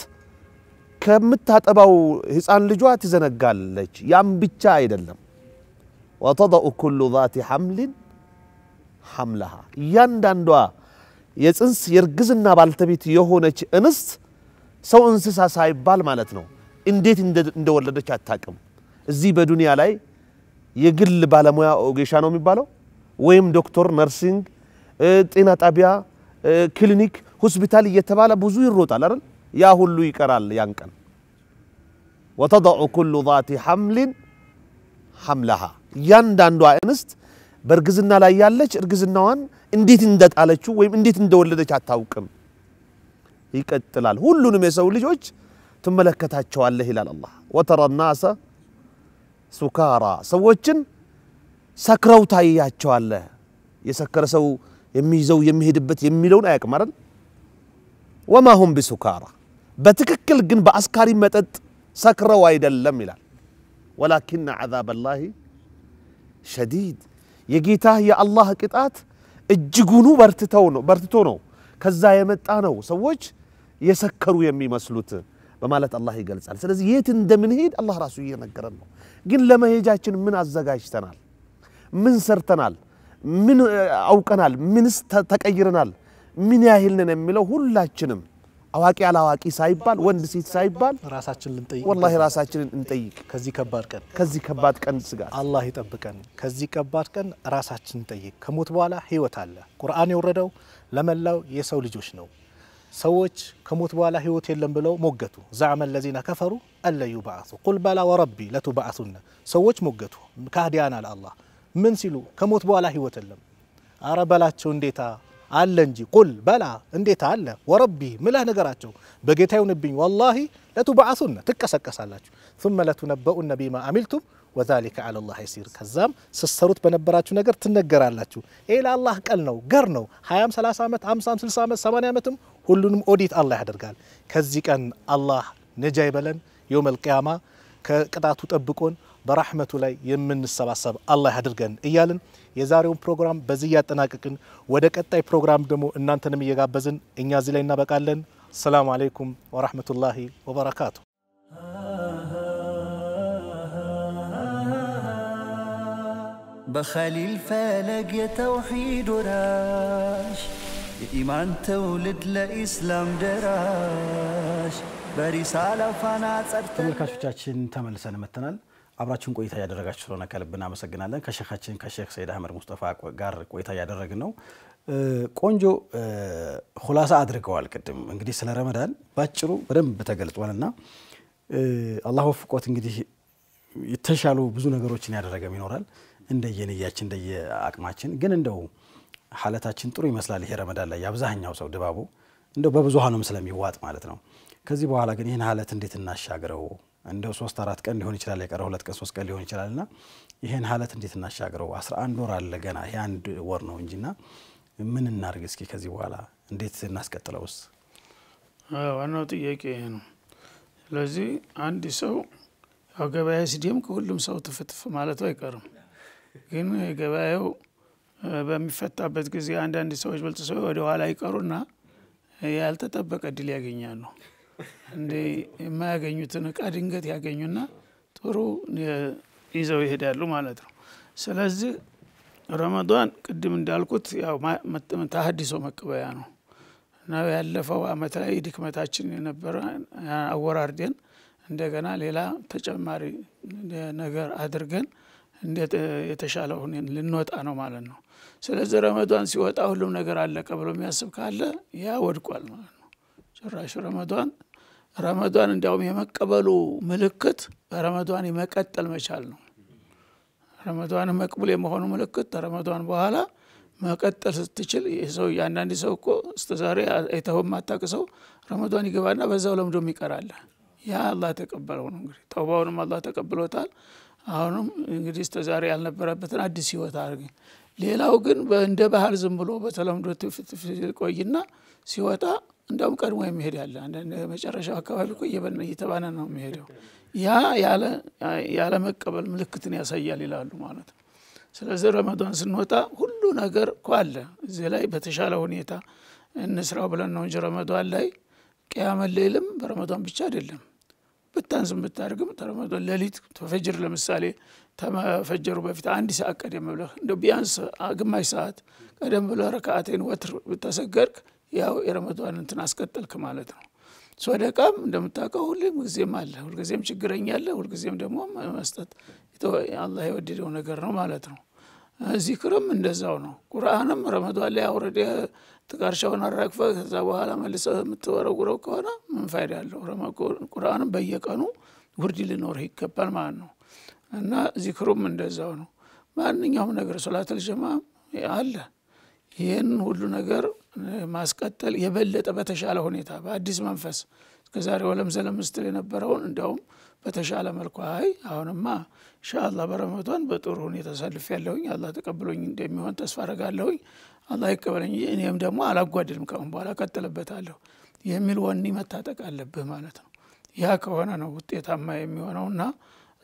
ከምታጠባው ህፃን ልጇ ትዘነጋለች ያም ብቻ አይደለም وتضع كل ذات حمل حملها يانداندوا የጽንስ የርግዝና ባልተቤት የሆነች እንስት ሰው እንስሳ ሳይባል ማለት ነው እንዴት እንደወለደች አታቅም እዚህ በዱንያ ላይ የግል ባለሙያ ኦጌሻ ነው የሚባለው ወይም ዶክተር ነርሲንግ ጤና ጣቢያ ክሊኒክ ሆስፒታል እየተባለ ብዙ ይሮጣል አይደል ያ ሁሉ ይቀራል ያን ቀን وتضع كل ذات حمل حملها ያንዳንዷ እንስት በርግዝና ላይ ያለች እርግዝናዋን እንዴት እንደጣለችው ወይም እንዴት እንደወለደች አታውቅም ይቀጥላል ሁሉንም የሰው ልጆች ተመለከታቸዋለህ ይላል አላህ وترى الناس سكارى ሰዎችን ሰክረው ታያቸዋለህ የሰከረ ሰው የሚይዘው የሚሄድበት የሚለውን አያውቅም አይደል وما هم بسكارى በትክክል ግን በአስካሪ መጠጥ ሰክረው አይደለም ይላል ولكن عذاب الله شديد የጌታ የአላህ ቅጣት እጅጉኑ በርትቶ ነው ከዛ የመጣ ነው ሰዎች የሰከሩ የሚመስሉት በማለት አላህ ይገልጻል ስለዚህ የት እንደምንሄድ አላህ ራሱ እየነገረን ነው ግን ለመሄጃችን ምን አዘጋጅተናል ምን ሰርተናል ምን አውቀናል ምንስ ተቀይረናል ምን ያህልነን የሚለው ሁላችንም አዋቂ አላዋቂ ሳይባል ወንድ ሴት ሳይባል ራሳችንን ልንጠይቅ والله ራሳችንን እንጠይቅ ከዚህ ከባድ ቀን ስጋት አላህ ይጠብቀን ከዚህ ከባድ ቀን ራሳችንን እንጠይቅ ከሞት በኋላ ህይወት አለ ቁርአን የወረደው ለመላው የሰው ልጆች ነው ሰዎች ከሞት በኋላ ህይወት የለም ብለው ሞገቱ زعم الذين كفروا الا يبعثوا قل بلى وربي لتبعثن ሰዎች ሞገቱ ካህዲያን አለ አላህ ምን ሲሉ ከሞት በኋላ ህይወት የለም አረ በላቸው እንዴታ አለ እንጂ ቁል በላ እንዴት አለ ወረቢ ምለህ ነገራቸው በጌታው ነብኝ والله ለቱባዓሱና ተቀሰቀሳላችሁ ثم لتنبؤن بما عملتم وذلك على الله يسير ከዛም ስሰሩት በነበራችሁ ነገር ትነገራላችሁ ኢላ አላህ ቀል ነው ገር ነው 20 30 አመት 50 60 አመት 80 አመትም ሁሉንም ኦዲት አላህ ያደርጋል ከዚህ ቀን አላህ ነጃ ይበለን يوم القيامه ከቅጣቱ ጠብቆን በረህመቱ ላይ የምንሰባሰብ አላህ ያድርገን እያልን የዛሬውን ፕሮግራም በዚህ ያጠናቀቅን ወደ ቀጣይ ፕሮግራም ደግሞ እናንተንም እየጋበዝን እኛ እዚህ ላይ እናበቃለን ሰላም አለይኩም ወራህመቱላሂ ወበረካቱ بخليل فلق يا توحيد وراش የኢማን ትውልድ ለኢስላም ደራሽ በሪሳላ ፋና ጸድተን ተመልካቾቻችን ተመልሰን መተናል አብራችሁን ቆይታ ያደረጋችሁ ስለሆነ ከልብ እናመሰግናለን ከሼኻችን ከሼክ ሰይድ አህመድ ሙስጠፋ ጋር ቆይታ ያደረግን ነው ቆንጆ ኹላሳ አድርገዋል ቅድም እንግዲህ ስለ ረመዳን ባጭሩ በደንብ ተገልጿልና አላህ ወፍቆት እንግዲህ የተሻሉ ብዙ ነገሮችን ያደረገም ይኖራል እንደየንያችን እንደየአቅማችን ግን እንደው ሐለታችን ጥሩ ይመስላል ይሄ ረመዳን ላይ አብዛኛው ሰው ድባቡ እንደው በብዙሃኑም ስለሚዋጥ ማለት ነው ከዚህ በኋላ ግን ይሄን ሐለት እንዴት እናሻግረው እንደው 3-4 ቀን ሊሆን ይችላል የቀረው 2 ቀን 3 ቀን ሊሆን ይችላልና ይሄን ሐለት እንዴት እናሻግረው 11 ወር አለ ገና ይሄ አንድ ወር ነው እንጂና ምን እናርግ እስኪ ከዚህ በኋላ እንዴት እናስቀጥለውስ ዋናው ጥያቄ ይሄ ነው ስለዚህ አንድ ሰው ያው ገበያ ሲደም ሁሉም ሰው ተፈትፈ ማለት አይቀርም ግን ገበያው በሚፈታበት ጊዜ አንዳንድ ሰዎች በልጥሰው ወደ ኋላ ይቀሩና ያልተጠበቀ ድል ያገኛሉ እንዴ የማያገኙትን ዕቃ ድንገት ያገኙና ጥሩ ይዘው ይሄዳሉ ማለት ነው ስለዚህ ረመዳን ቅድም እንዳልኩት ያው ተሐዲሶ መቀበያ ነው እና ያለፈው አመት ላይ ድክመታችን የነበረ አወራርደን እንደገና ሌላ ተጨማሪ ነገር አድርገን እንዴት የተሻለው ልንወጣ ነው ማለት ነው ስለዚህ ረመዳን ሲወጣ ሁሉም ነገር አለቀ ብሎ የሚያስብ ካለ ያ ወድቋል ማለት ነው ጭራሽ ረመዳን እንዲያውም የመቀበሉ ምልክት በረመዳን የመቀጠል መቻል ነው ረመዳን መቅቡል የመሆኑ ምልክት ረመዳን በኋላ መቀጠል ስትችል የሰው ያንዳንድ ሰው እኮ እስተዛሬ አይተውም አታቀሰው ረመዳን ይገባና በዛው ለምዶም ይቀራል ያ አላህ ተቀበለው ነው እንግዲህ ተውባውንም አላህ ተቀብሎታል አሁንም እንግዲህ እስተዛሬ ያልነበረበትን አዲስ ህይወት አርገ ሌላው ግን እንደ ባህል ዝም ብሎ በተለምዶ ቆይና ሲወጣ እንደውም ቀድሞ የሚሄድ ያለ አንደ መጨረሻው አካባቢ እኮ እየተባነ ነው የሚሄደው ያ ያለ መቀበል ምልክትን ያሳያል ይላሉ ማለት ነው ስለዚህ ረመዳን ስንወጣ ሁሉ ነገር ቋለ እዚህ ላይ በተሻለ ሁኔታ እንስራው ብለን ነው እንጂ ረመዳን ላይ ቂያመ ሌሊም በረመዳን ብቻ አይደለም ብታንስም ብታርግም ረመዳን ለሊት ተፈጅር ለምሳሌ ተፈጀሩ በፊት አንድ ሰዓት ቀደም ብለህ እንደ ቢያንስ ግማሽ ሰዓት ቀደም ብለህ ረካዓቴን ወትር ብታሰገድክ ያው የረመዳን እንትን አስቀጥልክ ማለት ነው። ሶደቃም እንደምታውቀው ሁሌም ጊዜም አለ፣ ሁልጊዜም ችግረኛ አለ፣ ሁልጊዜም ደግሞ መስጠት አላህ የወደደው ነገር ነው ማለት ነው። ዚክርም እንደዛው ነው። ቁርአንም ረመዳን ላይ አውረደ ተቃርሻውን አራግፈ ከዛ በኋላ መልሰህ የምትወረውረው ከሆነ ምን ፋይዳ አለው? ቁርአንም በየቀኑ ውርድ ሊኖርህ ይገባል ማለት ነው። እና ዚክሩም እንደዛው ነው። ማንኛውም ነገር ሶላተል ጀማ አለ። ይህን ሁሉ ነገር ማስቀጠል የበለጠ በተሻለ ሁኔታ በአዲስ መንፈስ እስከዛሬ ወለም ዘለም ስትል የነበረውን እንዲያውም በተሻለ መልኩ አሁንማ ኢንሻአላህ በረመዳን በጥሩ ሁኔታ ሰልፍ ያለሁኝ አላህ ተቀብሎኝ እንደሚሆን ተስፋ አረጋለሁኝ፣ አላህ ይቀበለኝ፣ እኔም ደግሞ አላጓደልም ከአሁን በኋላ ቀጥልበታለሁ የሚል ወኔ መታጠቅ አለብህ ማለት ነው። ያ ከሆነ ነው ውጤታማ የሚሆነውና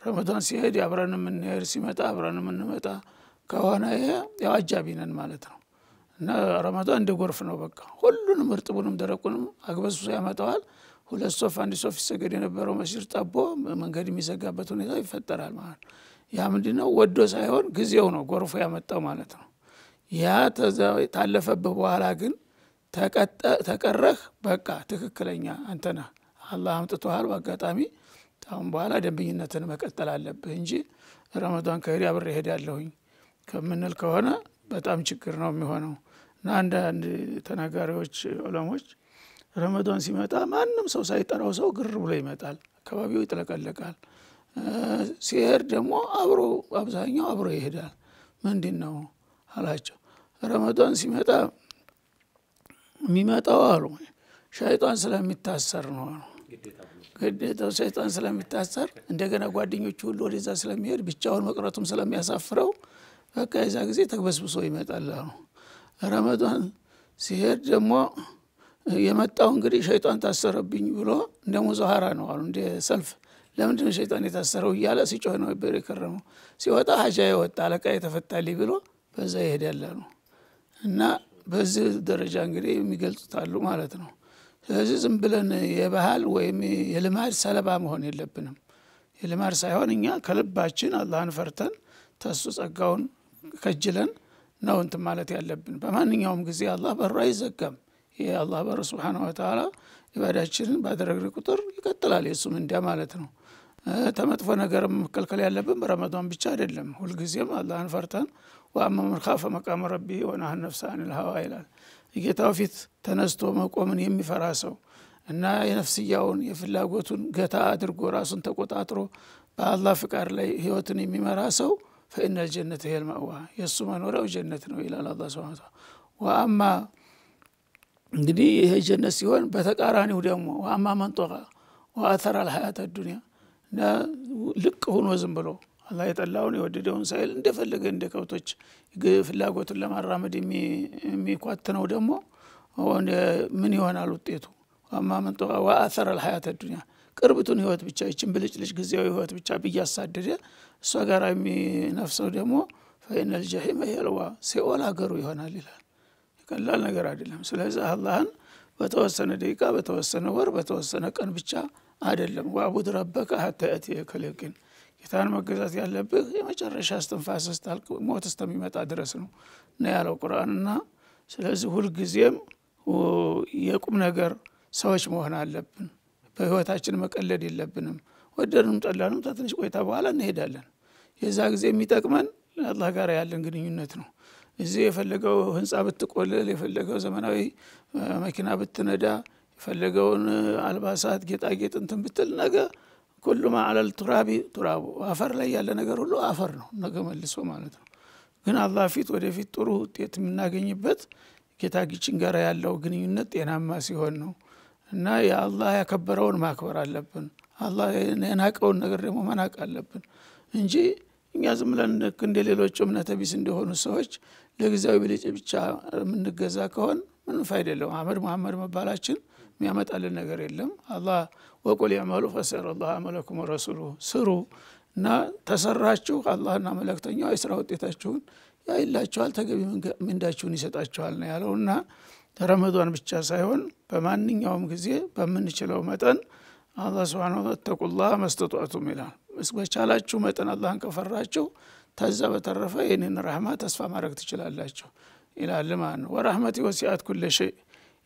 ረመዳን ሲሄድ አብረን የምንሄድ ሲመጣ አብረን የምንመጣ ከሆነ ያው አጃቢ ነን ማለት ነው። እና ረመዳን እንደ ጎርፍ ነው። በቃ ሁሉንም እርጥቡንም ደረቁንም አግበስብሶ ያመጣዋል። ሁለት ሶፍ አንድ ሶፍ ይሰገድ የነበረው መስጂድ ጠቦ መንገድ የሚዘጋበት ሁኔታ ይፈጠራል ማለት ነው። ያ ምንድነው? ወዶ ሳይሆን ጊዜው ነው ጎርፉ ያመጣው ማለት ነው። ያ ታለፈበት በኋላ ግን ተቀረህ በቃ ትክክለኛ አንተ ነህ፣ አላህ አምጥቶሃል በአጋጣሚ። አሁን በኋላ ደንበኝነትን መቀጠል አለብህ እንጂ ረመዳን ከሄድ አብሬ እሄዳለሁኝ ከምንል ከሆነ በጣም ችግር ነው የሚሆነው። እና አንዳንድ ተናጋሪዎች ዑለሞች ረመዳን ሲመጣ ማንም ሰው ሳይጠራው ሰው ግር ብሎ ይመጣል፣ አካባቢው ይጥለቀለቃል። ሲሄድ ደግሞ አብሮ አብዛኛው አብሮ ይሄዳል። ምንድነው አላቸው። ረመዳን ሲመጣ የሚመጣው አሉ ሸይጣን ስለሚታሰር ነው አሉ። ግዴታው ሸይጣን ስለሚታሰር እንደገና ጓደኞቹ ሁሉ ወደዛ ስለሚሄድ ብቻውን መቅረቱም ስለሚያሳፍረው በቃ የዛ ጊዜ ተግበስብሶ ይመጣል አሉ። ረመዳን ሲሄድ ደግሞ የመጣው እንግዲህ ሸይጣን ታሰረብኝ ብሎ እንደ ሙዛሃራ ነው አሉ፣ እንደ ሰልፍ። ለምንድነው ሸይጣን የታሰረው እያለ ሲጮህ ነው የከረመው። ሲወጣ ሀጃ የወጣ አለቃ የተፈታልኝ ብሎ በዛ ይሄዳል አሉ። እና በዚህ ደረጃ እንግዲህ የሚገልጹት አሉ ማለት ነው። ስለዚህ ዝም ብለን የባህል ወይም የልማድ ሰለባ መሆን የለብንም። የልማድ ሳይሆን እኛ ከልባችን አላህን ፈርተን ተሱ ጸጋውን ከጅለን ነው እንትን ማለት ያለብን። በማንኛውም ጊዜ አላህ በሩ አይዘጋም። ይሄ አላህ በር ሱብሓነሁ ወተዓላ ኢባዳችንን ባደረግን ቁጥር ይቀጥላል የሱም እንደ ማለት ነው። ተመጥፎ ነገር መከልከል ያለብን በረመዳን ብቻ አይደለም፣ ሁልጊዜም አላህን ፈርተን ወአማ መን ኻፈ መቃመ ረቢሂ ወነሃ ነፍሰ ዐኒል ሀዋ ይላል። ጌታው ፊት ተነስቶ መቆምን የሚፈራ ሰው እና የነፍስያውን የፍላጎቱን ገታ አድርጎ ራሱን ተቆጣጥሮ በአላህ ፍቃድ ላይ ህይወትን የሚመራ ሰው فإن الجنة هي المأوى የሱ መኖሪያው ጀነት ነው ይላል አላህ ሱብሓነሁ ወተዓላ። ወአማ እንግዲህ ይሄ ጀነት ሲሆን በተቃራኒው ደግሞ ወአማ መን ጠጋ ወአተረ الحياة الدنيا ልቅ ሆኖ ዝም ብሎ አላህ የጠላውን የወደደውን ሳይል እንደፈለገ እንደ ከብቶች ፍላጎቱን ለማራመድ የሚኳተነው ደግሞ ምን ይሆናል ውጤቱ? ወአማ መን ጠጋ ወአተረ الحياة الدنيا ቅርብቱን ህይወት ብቻ ይችን ብልጭልጭ ጊዜያዊ ህይወት ብቻ ብያሳደደ እሷ ጋር የሚነፍሰው ደግሞ فإن الجحيم هي المأوى ሲኦል አገሩ ይሆናል ይላል። ቀላል ነገር አይደለም። ስለዚህ አላህን በተወሰነ ደቂቃ በተወሰነ ወር በተወሰነ ቀን ብቻ አይደለም ወአቡድ ረበከ ሐታ ያእቲየከ اليقين ጌታን መገዛት ያለብህ የመጨረሻ እስትንፋስ እስታልቅ ሞት እስከሚመጣ ድረስ ነው ያለው ቁርአንና። ስለዚህ ሁልጊዜም የቁም ነገር ሰዎች መሆን አለብን። በህይወታችን መቀለድ የለብንም። ወደድንም ጠላንም ትንሽ ቆይታ በኋላ እንሄዳለን። የዛ ጊዜ የሚጠቅመን አላህ ጋር ያለን ግንኙነት ነው። እዚህ የፈለገው ህንጻ ብትቆልል፣ የፈለገው ዘመናዊ መኪና ብትነዳ፣ የፈለገውን አልባሳት ጌጣጌጥ እንትን ብትል ነገ ኩሉ ማ ዐለል ቱራቢ ቱራቡ አፈር ላይ ያለ ነገር ሁሉ አፈር ነው ነገ መልሶ ማለት ነው። ግን አላህ ፊት ወደፊት ጥሩ ውጤት የምናገኝበት ጌታችን ጋር ያለው ግንኙነት ጤናማ ሲሆን ነው። እና የአላህ ያከበረውን ማክበር አለብን። አላህ የናቀውን ነገር ደግሞ መናቅ አለብን እንጂ እኛ ዝም ብለን እንደ ሌሎች እምነተ ቢስ እንደሆኑ ሰዎች ለጊዜያዊ ብልጭ ብቻ የምንገዛ ከሆን ምን ፋይዳ የለው። አህመድ መሐመድ መባላችን የሚያመጣልን ነገር የለም። አላህ ወቁል ያዕመሉ ፈሰየረላሁ ዐመለኩም ወረሱሉሁ ስሩ እና ተሰራችሁ አላህና መልእክተኛው የስራ ውጤታችሁን ያይላችኋል፣ ተገቢ ምንዳችሁን ይሰጣችኋል ነው ያለውና ረመዳን ብቻ ሳይሆን በማንኛውም ጊዜ በምንችለው መጠን አላህ Subhanahu Wa Ta'ala ተቁላህ መስተጧቱም ይላል በቻላችሁ መጠን አላህን ከፈራችሁ ተዛ በተረፈ የኔን ረህማ ተስፋ ማድረግ ትችላላችሁ ይላል ማለት ነው ወራህመቲ ወሲአት ኩል ሸይ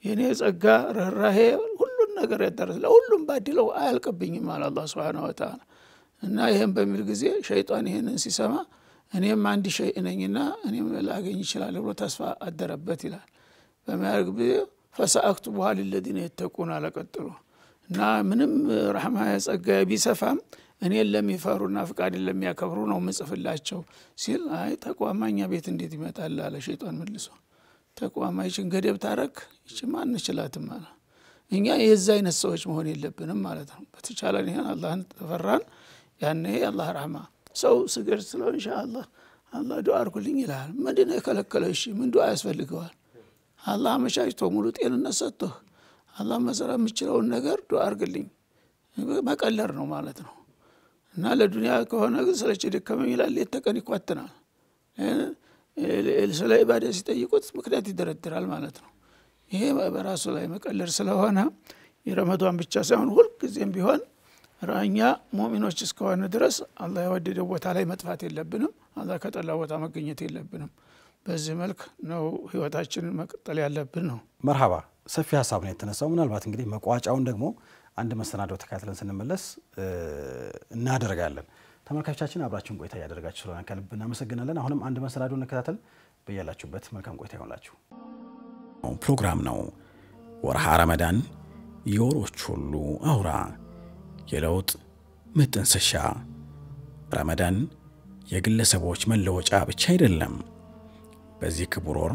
የኔ ጸጋ ረህራሄ ሁሉን ነገር ያደረሰ ለሁሉም ባድለው አያልቅብኝም ማለት አላህ Subhanahu Wa Ta'ala እና ይሄን በሚል ጊዜ ሸይጣን ይሄንን ሲሰማ እኔም አንድ ሸይ ነኝና እኔም ላገኝ ይችላል ብሎ ተስፋ አደረበት ይላል በማርግ فسأكتبها للذين يتقون على ቀጥሎ እና ምንም ረህማ ያጸጋ ቢሰፋም እኔ ለሚፈሩና ፍቃድ ለሚያከብሩ ነው ምጽፍላቸው ሲል አይ ተቋማኛ ቤት እንዴት ይመጣል አለ ሸይጣን መልሶ ተቋማይችን ገደብ ታረክ ይችማን ይችላልም ማለት እኛ የዛ አይነት ሰዎች መሆን የለብንም ማለት ነው በተቻለን ይሄን አላህን ተፈራን ያኔ አላህ ረህማ ሰው ስገድ ስለው ኢንሻአላህ አላህ ዱዓ አርጉልኝ ይላል ምንድነው የከለከለው እሺ ምን ዱዓ ያስፈልገዋል አላህ መሻይቶ ሙሉ ጤንነት ሰጥቶ አላህ መሰራ የምችለው ነገር ዱዓ አርግልኝ መቀለር ነው ማለት ነው እና ለዱንያ ከሆነ ግን ስለች ደከመኝ ይላል የተቀን ይቋጥናል ስለ ኢባዳ ሲጠይቁት ምክንያት ይደረድራል ማለት ነው ይሄ በራሱ ላይ መቀለር ስለሆነ የረመዳን ብቻ ሳይሆን ሁሉ ጊዜም ቢሆን ራኛ ሙእሚኖች እስከሆነ ድረስ አላህ የወደደው ቦታ ላይ መጥፋት የለብንም አላህ ከጠላው ቦታ መገኘት የለብንም በዚህ መልክ ነው ህይወታችንን መቀጠል ያለብን ነው መርሐባ ሰፊ ሐሳብ ነው የተነሳው ምናልባት እንግዲህ መቋጫውን ደግሞ አንድ መሰናዶ ተካትለን ስንመለስ እናደርጋለን ተመልካቾቻችን አብራችሁን ቆይታ ያደርጋችሁ ስለሆነ ከልብ እናመሰግናለን አሁንም አንድ መሰናዶ እንከታተል በያላችሁበት መልካም ቆይታ ይሁንላችሁ ፕሮግራም ነው ወርሃ ረመዳን የወሮች ሁሉ አውራ የለውጥ መጠንሰሻ ረመዳን የግለሰቦች መለወጫ ብቻ አይደለም በዚህ ክቡር ወር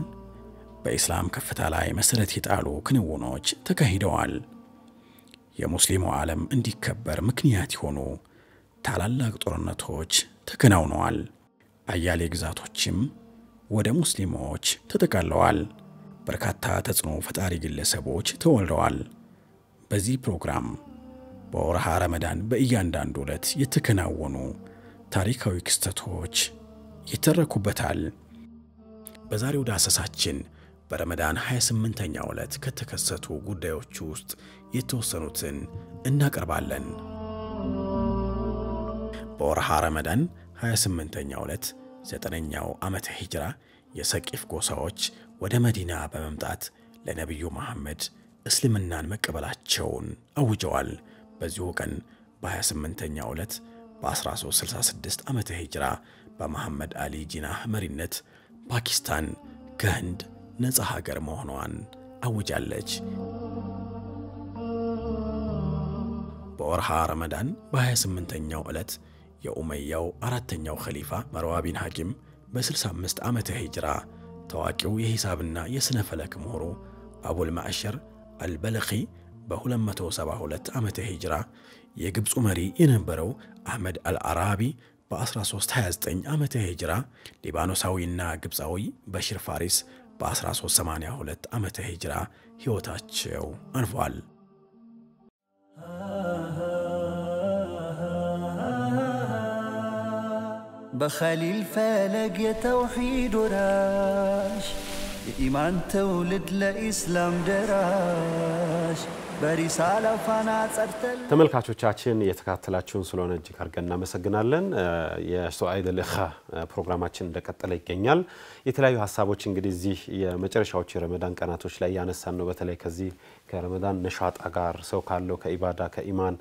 በእስላም ከፍታ ላይ መሰረት የጣሉ ክንውኖች ተካሂደዋል የሙስሊሙ ዓለም እንዲከበር ምክንያት የሆኑ ታላላቅ ጦርነቶች ተከናውነዋል አያሌ ግዛቶችም ወደ ሙስሊሞች ተጠቃለዋል በርካታ ተጽዕኖ ፈጣሪ ግለሰቦች ተወልደዋል በዚህ ፕሮግራም በወርሃ ረመዳን በእያንዳንዱ ዕለት የተከናወኑ ታሪካዊ ክስተቶች ይተረኩበታል በዛሬው ዳሰሳችን በረመዳን 28ኛው ዕለት ከተከሰቱ ጉዳዮች ውስጥ የተወሰኑትን እናቀርባለን በወርሃ ረመዳን 28ኛው ዕለት 9ኛው ዓመተ ሂጅራ የሰቂፍ ጎሳዎች ወደ መዲና በመምጣት ለነብዩ መሐመድ እስልምናን መቀበላቸውን አውጀዋል በዚሁ ቀን በ28ኛው ዕለት በ1366 ዓመተ ሂጅራ በመሐመድ አሊ ጂናህ መሪነት ፓኪስታን ከህንድ ነፃ ሀገር መሆኗን አውጃለች በወርሃ ረመዳን በ28ኛው ዕለት የኡመያው አራተኛው ኸሊፋ መርዋ ቢን ሐኪም በ65 ዓመተ ሂጅራ ታዋቂው የሂሳብና የስነ ፈለክ ምሁሩ አቡል ማዕሸር አልበለኺ በ272 ዓመተ ሂጅራ የግብፁ መሪ የነበረው አህመድ አልአራቢ በ1329 ዓመተ ሂጅራ ሊባኖሳዊና ግብፃዊ በሽር ፋሪስ በ1382 ዓመተ ሂጅራ ሕይወታቸው አልፏል بخليل فلق يتوحيد وراش የኢማን ትውልድ ለኢስላም ደራሽ በሪሳላ ፋና ጸርተል ተመልካቾቻችን የተከታተላችሁን ስለሆነ እጅግ አድርገን እናመሰግናለን የሱዓይድ ለኻ ፕሮግራማችን እንደቀጠለ ይገኛል የተለያዩ ሐሳቦች እንግዲህ እዚህ የመጨረሻዎቹ የረመዳን ቀናቶች ላይ ያነሳን ነው በተለይ ከዚህ ከረመዳን ነሻጣ ጋር ሰው ካለው ከኢባዳ ከኢማን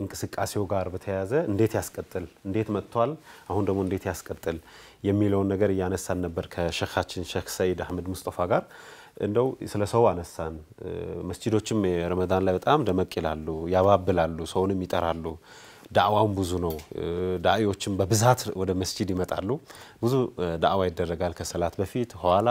እንቅስቃሴው ጋር በተያያዘ እንዴት ያስቀጥል እንዴት መጥቷል አሁን ደግሞ እንዴት ያስቀጥል የሚለውን ነገር ያነሳን ነበር ከሸኻችን ሼክ ሰይድ አህመድ ሙስጠፋ ጋር እንደው ስለ ሰው አነሳን መስጂዶችም ረመዳን ላይ በጣም ደመቅ ይላሉ ያባብላሉ ሰውንም ይጠራሉ ዳዕዋውም ብዙ ነው ዳዒዎችም በብዛት ወደ መስጂድ ይመጣሉ ብዙ ዳዕዋ ይደረጋል ከሰላት በፊት ኋላ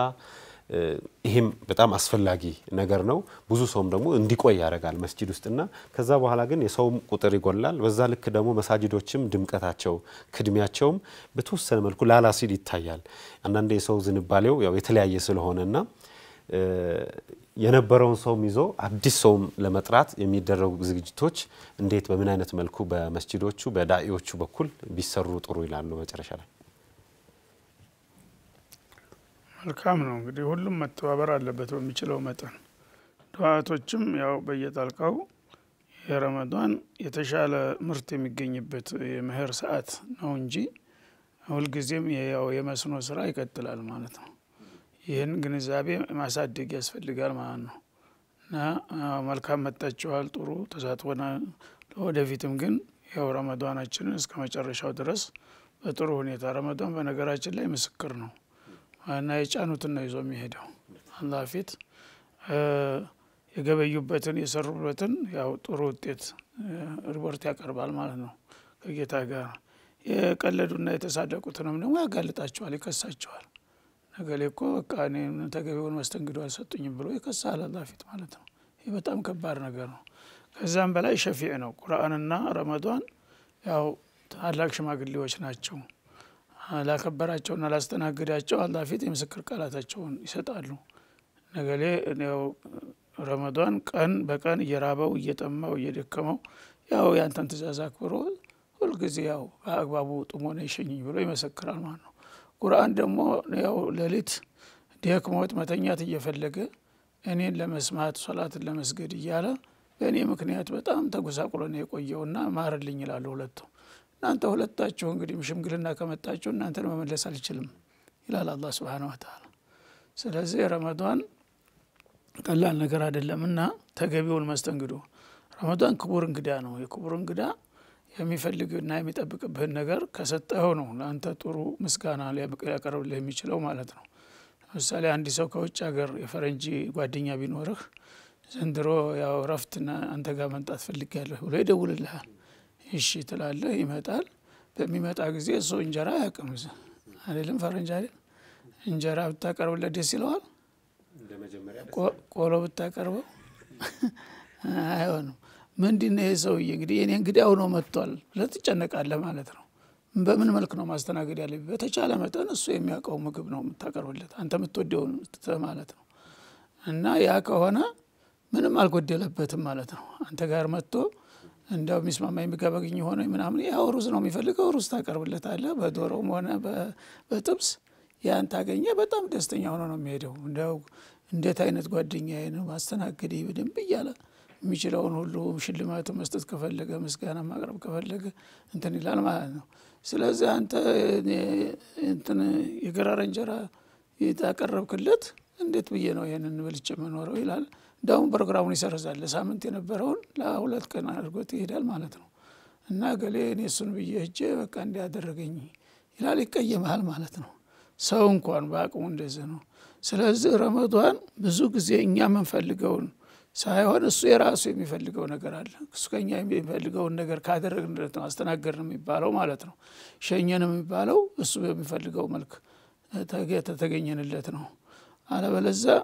ይሄም በጣም አስፈላጊ ነገር ነው ብዙ ሰውም ደግሞ እንዲቆይ ያረጋል መስጂድ ውስጥና ከዛ በኋላ ግን የሰው ቁጥር ይጎላል በዛ ልክ ደግሞ መሳጅዶችም ድምቀታቸው ክድሚያቸውም በተወሰነ መልኩ ላላሲድ ይታያል አንዳንዴ የሰው ዝንባሌው ያው የተለያየ ስለሆነና የነበረውን ሰውም ይዞ አዲስ ሰውም ለመጥራት የሚደረጉ ዝግጅቶች እንዴት በምን አይነት መልኩ በመስጂዶቹ በዳዒዎቹ በኩል ቢሰሩ ጥሩ ይላሉ መጨረሻ ላይ መልካም ነው እንግዲህ ሁሉም መተባበር አለበት በሚችለው መጠን ዱዓቶችም ያው በየጣልቃው የረመዳን የተሻለ ምርት የሚገኝበት የመኸር ሰዓት ነው እንጂ ሁልጊዜም ያው የመስኖ ስራ ይቀጥላል ማለት ነው። ይህን ግንዛቤ ማሳደግ ያስፈልጋል ማለት ነው። እና መልካም መጣችኋል፣ ጥሩ ተሳትፎና ለወደፊትም ግን ያው ረመዳናችንን እስከ መጨረሻው ድረስ በጥሩ ሁኔታ ረመዳን በነገራችን ላይ ምስክር ነው እና የጫኑትን ነው ይዞ የሚሄደው አላህ ፊት የገበዩበትን የሰሩበትን ያው ጥሩ ውጤት ሪፖርት ያቀርባል ማለት ነው ከጌታ ጋር። የቀለዱና የተሳደቁትንም ደግሞ ያጋልጣቸዋል፣ ይከሳቸዋል። ነገሌ እኮ በቃ እኔ ተገቢውን መስተንግዶ አልሰጡኝም ብሎ ይከሳል አላህ ፊት ማለት ነው። ይህ በጣም ከባድ ነገር ነው። ከዛም በላይ ሸፊዕ ነው። ቁርአንና ረመዳን ያው ታላቅ ሽማግሌዎች ናቸው። ላከበራቸውና ላስተናግዳቸው አላህ ፊት የምስክር ቃላታቸውን ይሰጣሉ። ነገሌ ያው ረመዳን ቀን በቀን እየራበው እየጠማው እየደከመው ያው ያንተን ትእዛዝ አክብሮ ሁልጊዜ ያው በአግባቡ ጥሞ ነው ይሸኝኝ ብሎ ይመሰክራል ማለት ነው። ቁርአን ደግሞ ያው ሌሊት ደክሞት መተኛት እየፈለገ እኔን ለመስማት ሶላትን ለመስገድ እያለ በእኔ ምክንያት በጣም ተጎሳቁሎ ነው የቆየውና ማርልኝ ይላሉ ሁለቱ። እናንተ ሁለታችሁ እንግዲህ ሽምግልና ከመጣችሁ እናንተን መመለስ አልችልም ይላል አላህ Subhanahu Wa Ta'ala። ስለዚህ ረመዳን ቀላል ነገር አይደለምና ተገቢውን መስተንግዶ ረመዳን ክቡር እንግዳ ነው። የክቡር እንግዳ የሚፈልግና የሚጠብቅብህን ነገር ከሰጠኸው ነው ለአንተ ጥሩ ምስጋና ሊያቀርብልህ የሚችለው ማለት ነው። ለምሳሌ አንድ ሰው ከውጭ ሀገር የፈረንጂ ጓደኛ ቢኖርህ ዘንድሮ ያው ረፍትና አንተ ጋር መምጣት ፈልጌያለሁ ብሎ ይደውልልሃል። እሺ ትላለህ፣ ይመጣል። በሚመጣ ጊዜ እሱ እንጀራ ያቀምዝ አይደለም ፈረንጅ አይደል? እንጀራ ብታቀርብለት ደስ ይለዋል። ቆሎ ብታቀርበው አይሆንም። ምንድነው ይሄ ሰውዬ እንግዲህ የኔ እንግዲህ አሁን መጥቷል ለተጨነቃለህ ማለት ነው። በምን መልክ ነው ማስተናገድ ያለብህ? በተቻለ መጠን እሱ የሚያውቀው ምግብ ነው የምታቀርብለት አንተ የምትወደው ማለት ነው። እና ያ ከሆነ ምንም አልጎደለበትም ማለት ነው። አንተ ጋር መጥቶ እንደው የሚስማማኝ ምግብ አገኘ ሆነ ምናምን ያው ሩዝ ነው የሚፈልገው፣ ሩዝ ታቀርብለታለህ በዶሮም ሆነ በጥብስ ያን ታገኘ በጣም ደስተኛ ሆኖ ነው የሚሄደው። እንደው እንዴት አይነት ጓደኛዬ ነው ማስተናገድ በደንብ እያለ የሚችለውን ሁሉ ሽልማት መስጠት ከፈለገ ምስጋና ማቅረብ ከፈለገ እንትን ይላል ማለት ነው። ስለዚህ አንተ እንትን የገራረ እንጀራ ያቀረብክለት እንዴት ብዬ ነው ይሄንን በልቼ መኖረው ይላል። ዳውን ፕሮግራሙን ይሰርዛል። ለሳምንት የነበረውን ለሁለት ቀን አድርጎት ይሄዳል ማለት ነው። እና ገሌ እኔ እሱን ብዬ እጄ በቃ እንዲያደረገኝ ይላል፣ ይቀየማል ማለት ነው። ሰው እንኳን በአቅሙ እንደዚህ ነው። ስለዚህ ረመዳን ብዙ ጊዜ እኛ የምንፈልገውን ሳይሆን እሱ የራሱ የሚፈልገው ነገር አለ። እሱ ከኛ የሚፈልገውን ነገር ካደረግንለት ነው አስተናገርን የሚባለው ማለት ነው። ሸኘን የሚባለው እሱ በሚፈልገው መልክ ተገኘንለት ነው። አለበለዚያ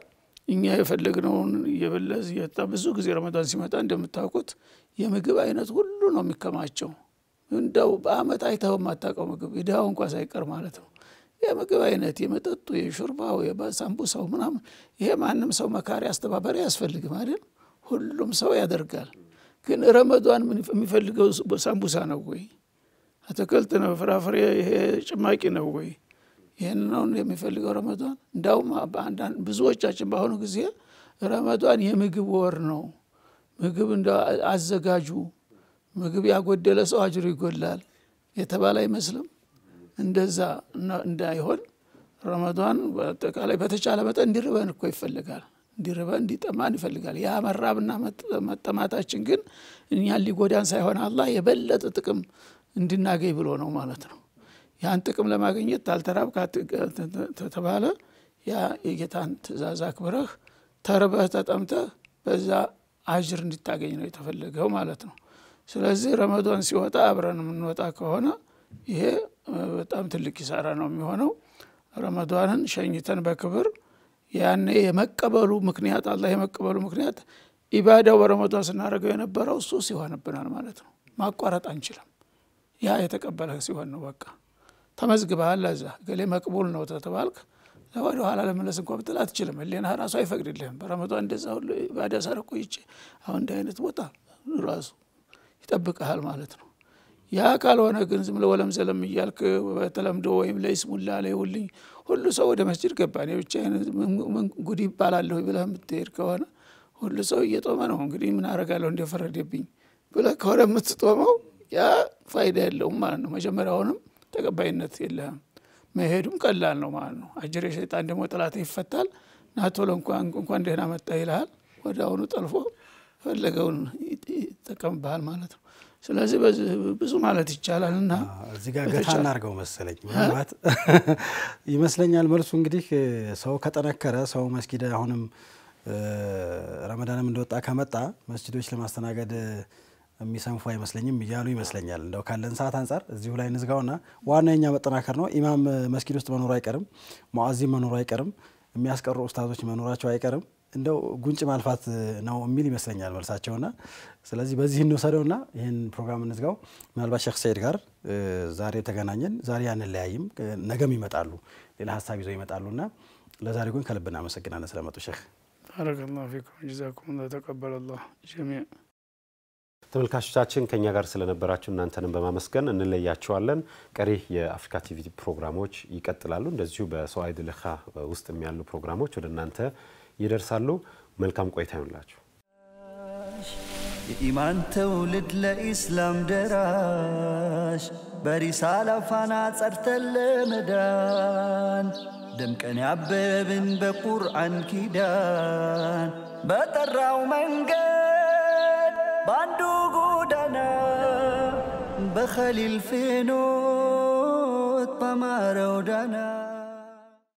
እኛ የፈለግነውን እየበለዝ የጣ ብዙ ጊዜ ረመዳን ሲመጣ እንደምታውቁት የምግብ አይነት ሁሉ ነው የሚከማቸው። እንደው በአመት አይተው ማታቀው ምግብ ይዳው እንኳን ሳይቀር ማለት ነው። የምግብ አይነት የመጠጡ የሹርባው የሳምቡሳው ምናምን ይሄ ማንም ሰው መካሪ አስተባባሪ ያስፈልግም አይደል? ሁሉም ሰው ያደርጋል። ግን ረመዳን ምን የሚፈልገው ሳምቡሳ ነው ወይ አትክልት ነው ፍራፍሬ ይሄ ጭማቂ ነው ወይ? ይሄን ነው የሚፈልገው ረመዳን። እንዳውም በአንዳንድ ብዙዎቻችን በአሁኑ ጊዜ ረመዳን የምግብ ወር ነው። ምግብ እንደ አዘጋጁ ምግብ ያጎደለ ሰው አጅሩ ይጎላል የተባለ አይመስልም። እንደዛ እንዳይሆን ረመዳን በተቃላይ በተቻለ መጠን እንዲርበን እኮ ይፈልጋል። እንዲርበን እንዲጠማን ይፈልጋል። ያ መራብና መጠማታችን ግን እኛን ሊጎዳን ሳይሆን አላህ የበለጠ ጥቅም እንድናገኝ ብሎ ነው ማለት ነው። ያን ጥቅም ለማግኘት ታልተራብ ተተባለ ያ የጌታን ትእዛዝ አክብረህ ተርበህ ተጠምተህ በዛ አጅር እንድታገኝ ነው የተፈለገው ማለት ነው። ስለዚህ ረመዳን ሲወጣ አብረን የምንወጣ ከሆነ ይሄ በጣም ትልቅ ኪሳራ ነው የሚሆነው። ረመዳንን ሸኝተን በክብር ያኔ የመቀበሉ ምክንያት አላህ የመቀበሉ ምክንያት ኢባዳው በረመዳን ስናደርገው የነበረው እሱ ሲሆንብናል ማለት ነው። ማቋረጥ አንችልም። ያ የተቀበለ ሲሆን ነው በቃ ተመዝግበሃል። ለዛ ገሌ መቅቡል ነው ተተባልክ ወደ ኋላ ለመለስ እንኳን ብትል አትችልም። ህሊና ራሱ አይፈቅድልህም። በረመዳን እንደዛ ሁሉ ኢባዳ ሳረኩ ይቼ አሁን እንደ አይነት ቦታ ራሱ ይጠብቅሃል ማለት ነው። ያ ካልሆነ ግን ዝም ብለህ ወለም ዘለም እያልክ በተለምዶ ወይም ለይስሙላ ለይውልኝ ሁሉ ሰው ወደ መስጂድ ገባ እኔ ብቻዬን ምን ጉድ ይባላለሁ ብለህ የምትሄድ ከሆነ ሁሉ ሰው እየጦመ ነው እንግዲህ ምን አደርጋለሁ እንደፈረደብኝ ብለህ ከሆነ የምትጦመው ያ ፋይዳ የለውም ማለት ነው። መጀመሪያውንም ተቀባይነት የለህም። መሄዱም ቀላል ነው ማለት ነው። አጅር የሸይጣን ደግሞ ጥላት ይፈታል። ናቶሎ እንኳን ደህና መጣ ይልሃል። ወዲያውኑ ጠልፎ ፈለገውን ይጠቀምብሃል ማለት ነው። ስለዚህ ብዙ ማለት ይቻላልና እዚህ ጋር ገታ እናርገው መሰለኝ ማለት ይመስለኛል። መልሱ እንግዲህ ሰው ከጠነከረ ሰው መስጊድ አሁንም ረመዳንም እንደወጣ ከመጣ መስጊዶች ለማስተናገድ የሚሰንፉ አይመስለኝም እያሉ ይመስለኛል። እንደው ካለን ሰዓት አንፃር እዚሁ ላይ እንዝጋውና ዋናኛ መጠናከር ነው። ኢማም መስጊድ ውስጥ መኖር አይቀርም፣ ሙአዚን መኖር አይቀርም፣ የሚያስቀሩ ኡስታዞች መኖራቸው አይቀርም። እንደው ጉንጭ ማልፋት ነው የሚል ይመስለኛል መልሳቸውና ስለዚህ በዚህ እንወሰደውና ይሄን ፕሮግራም እንዝጋው። ምናልባት ሼክ ሰይድ ጋር ዛሬ ተገናኘን። ዛሬ አንለያይም፣ ነገም ይመጣሉ፣ ሌላ ሀሳብ ይዘው ይመጣሉና ለዛሬ ግን ከልብ እናመሰግናለን ስለመጡ ሼክ። ባረከላሁ ፊኩም ጀዛኩም ተቀበለላህ ጀሚዕ። ተመልካቾቻችን ከኛ ጋር ስለነበራችሁ እናንተንም በማመስገን እንለያችኋለን። ቀሪ የአፍሪካ ቲቪ ፕሮግራሞች ይቀጥላሉ። እንደዚሁ በሰዋኢድ ለኻ ውስጥ የሚያሉ ፕሮግራሞች ወደ እናንተ ይደርሳሉ። መልካም ቆይታ ይሁንላችሁ። የኢማን ትውልድ ለኢስላም ደራሽ በሪሳላ ፋና ጸርተን ለመዳን ደምቀን ያበብን በቁርአን ኪዳን በጠራው መንገድ ባንዱ ጎዳና በኸሊል ፌኖት በማረው ዳና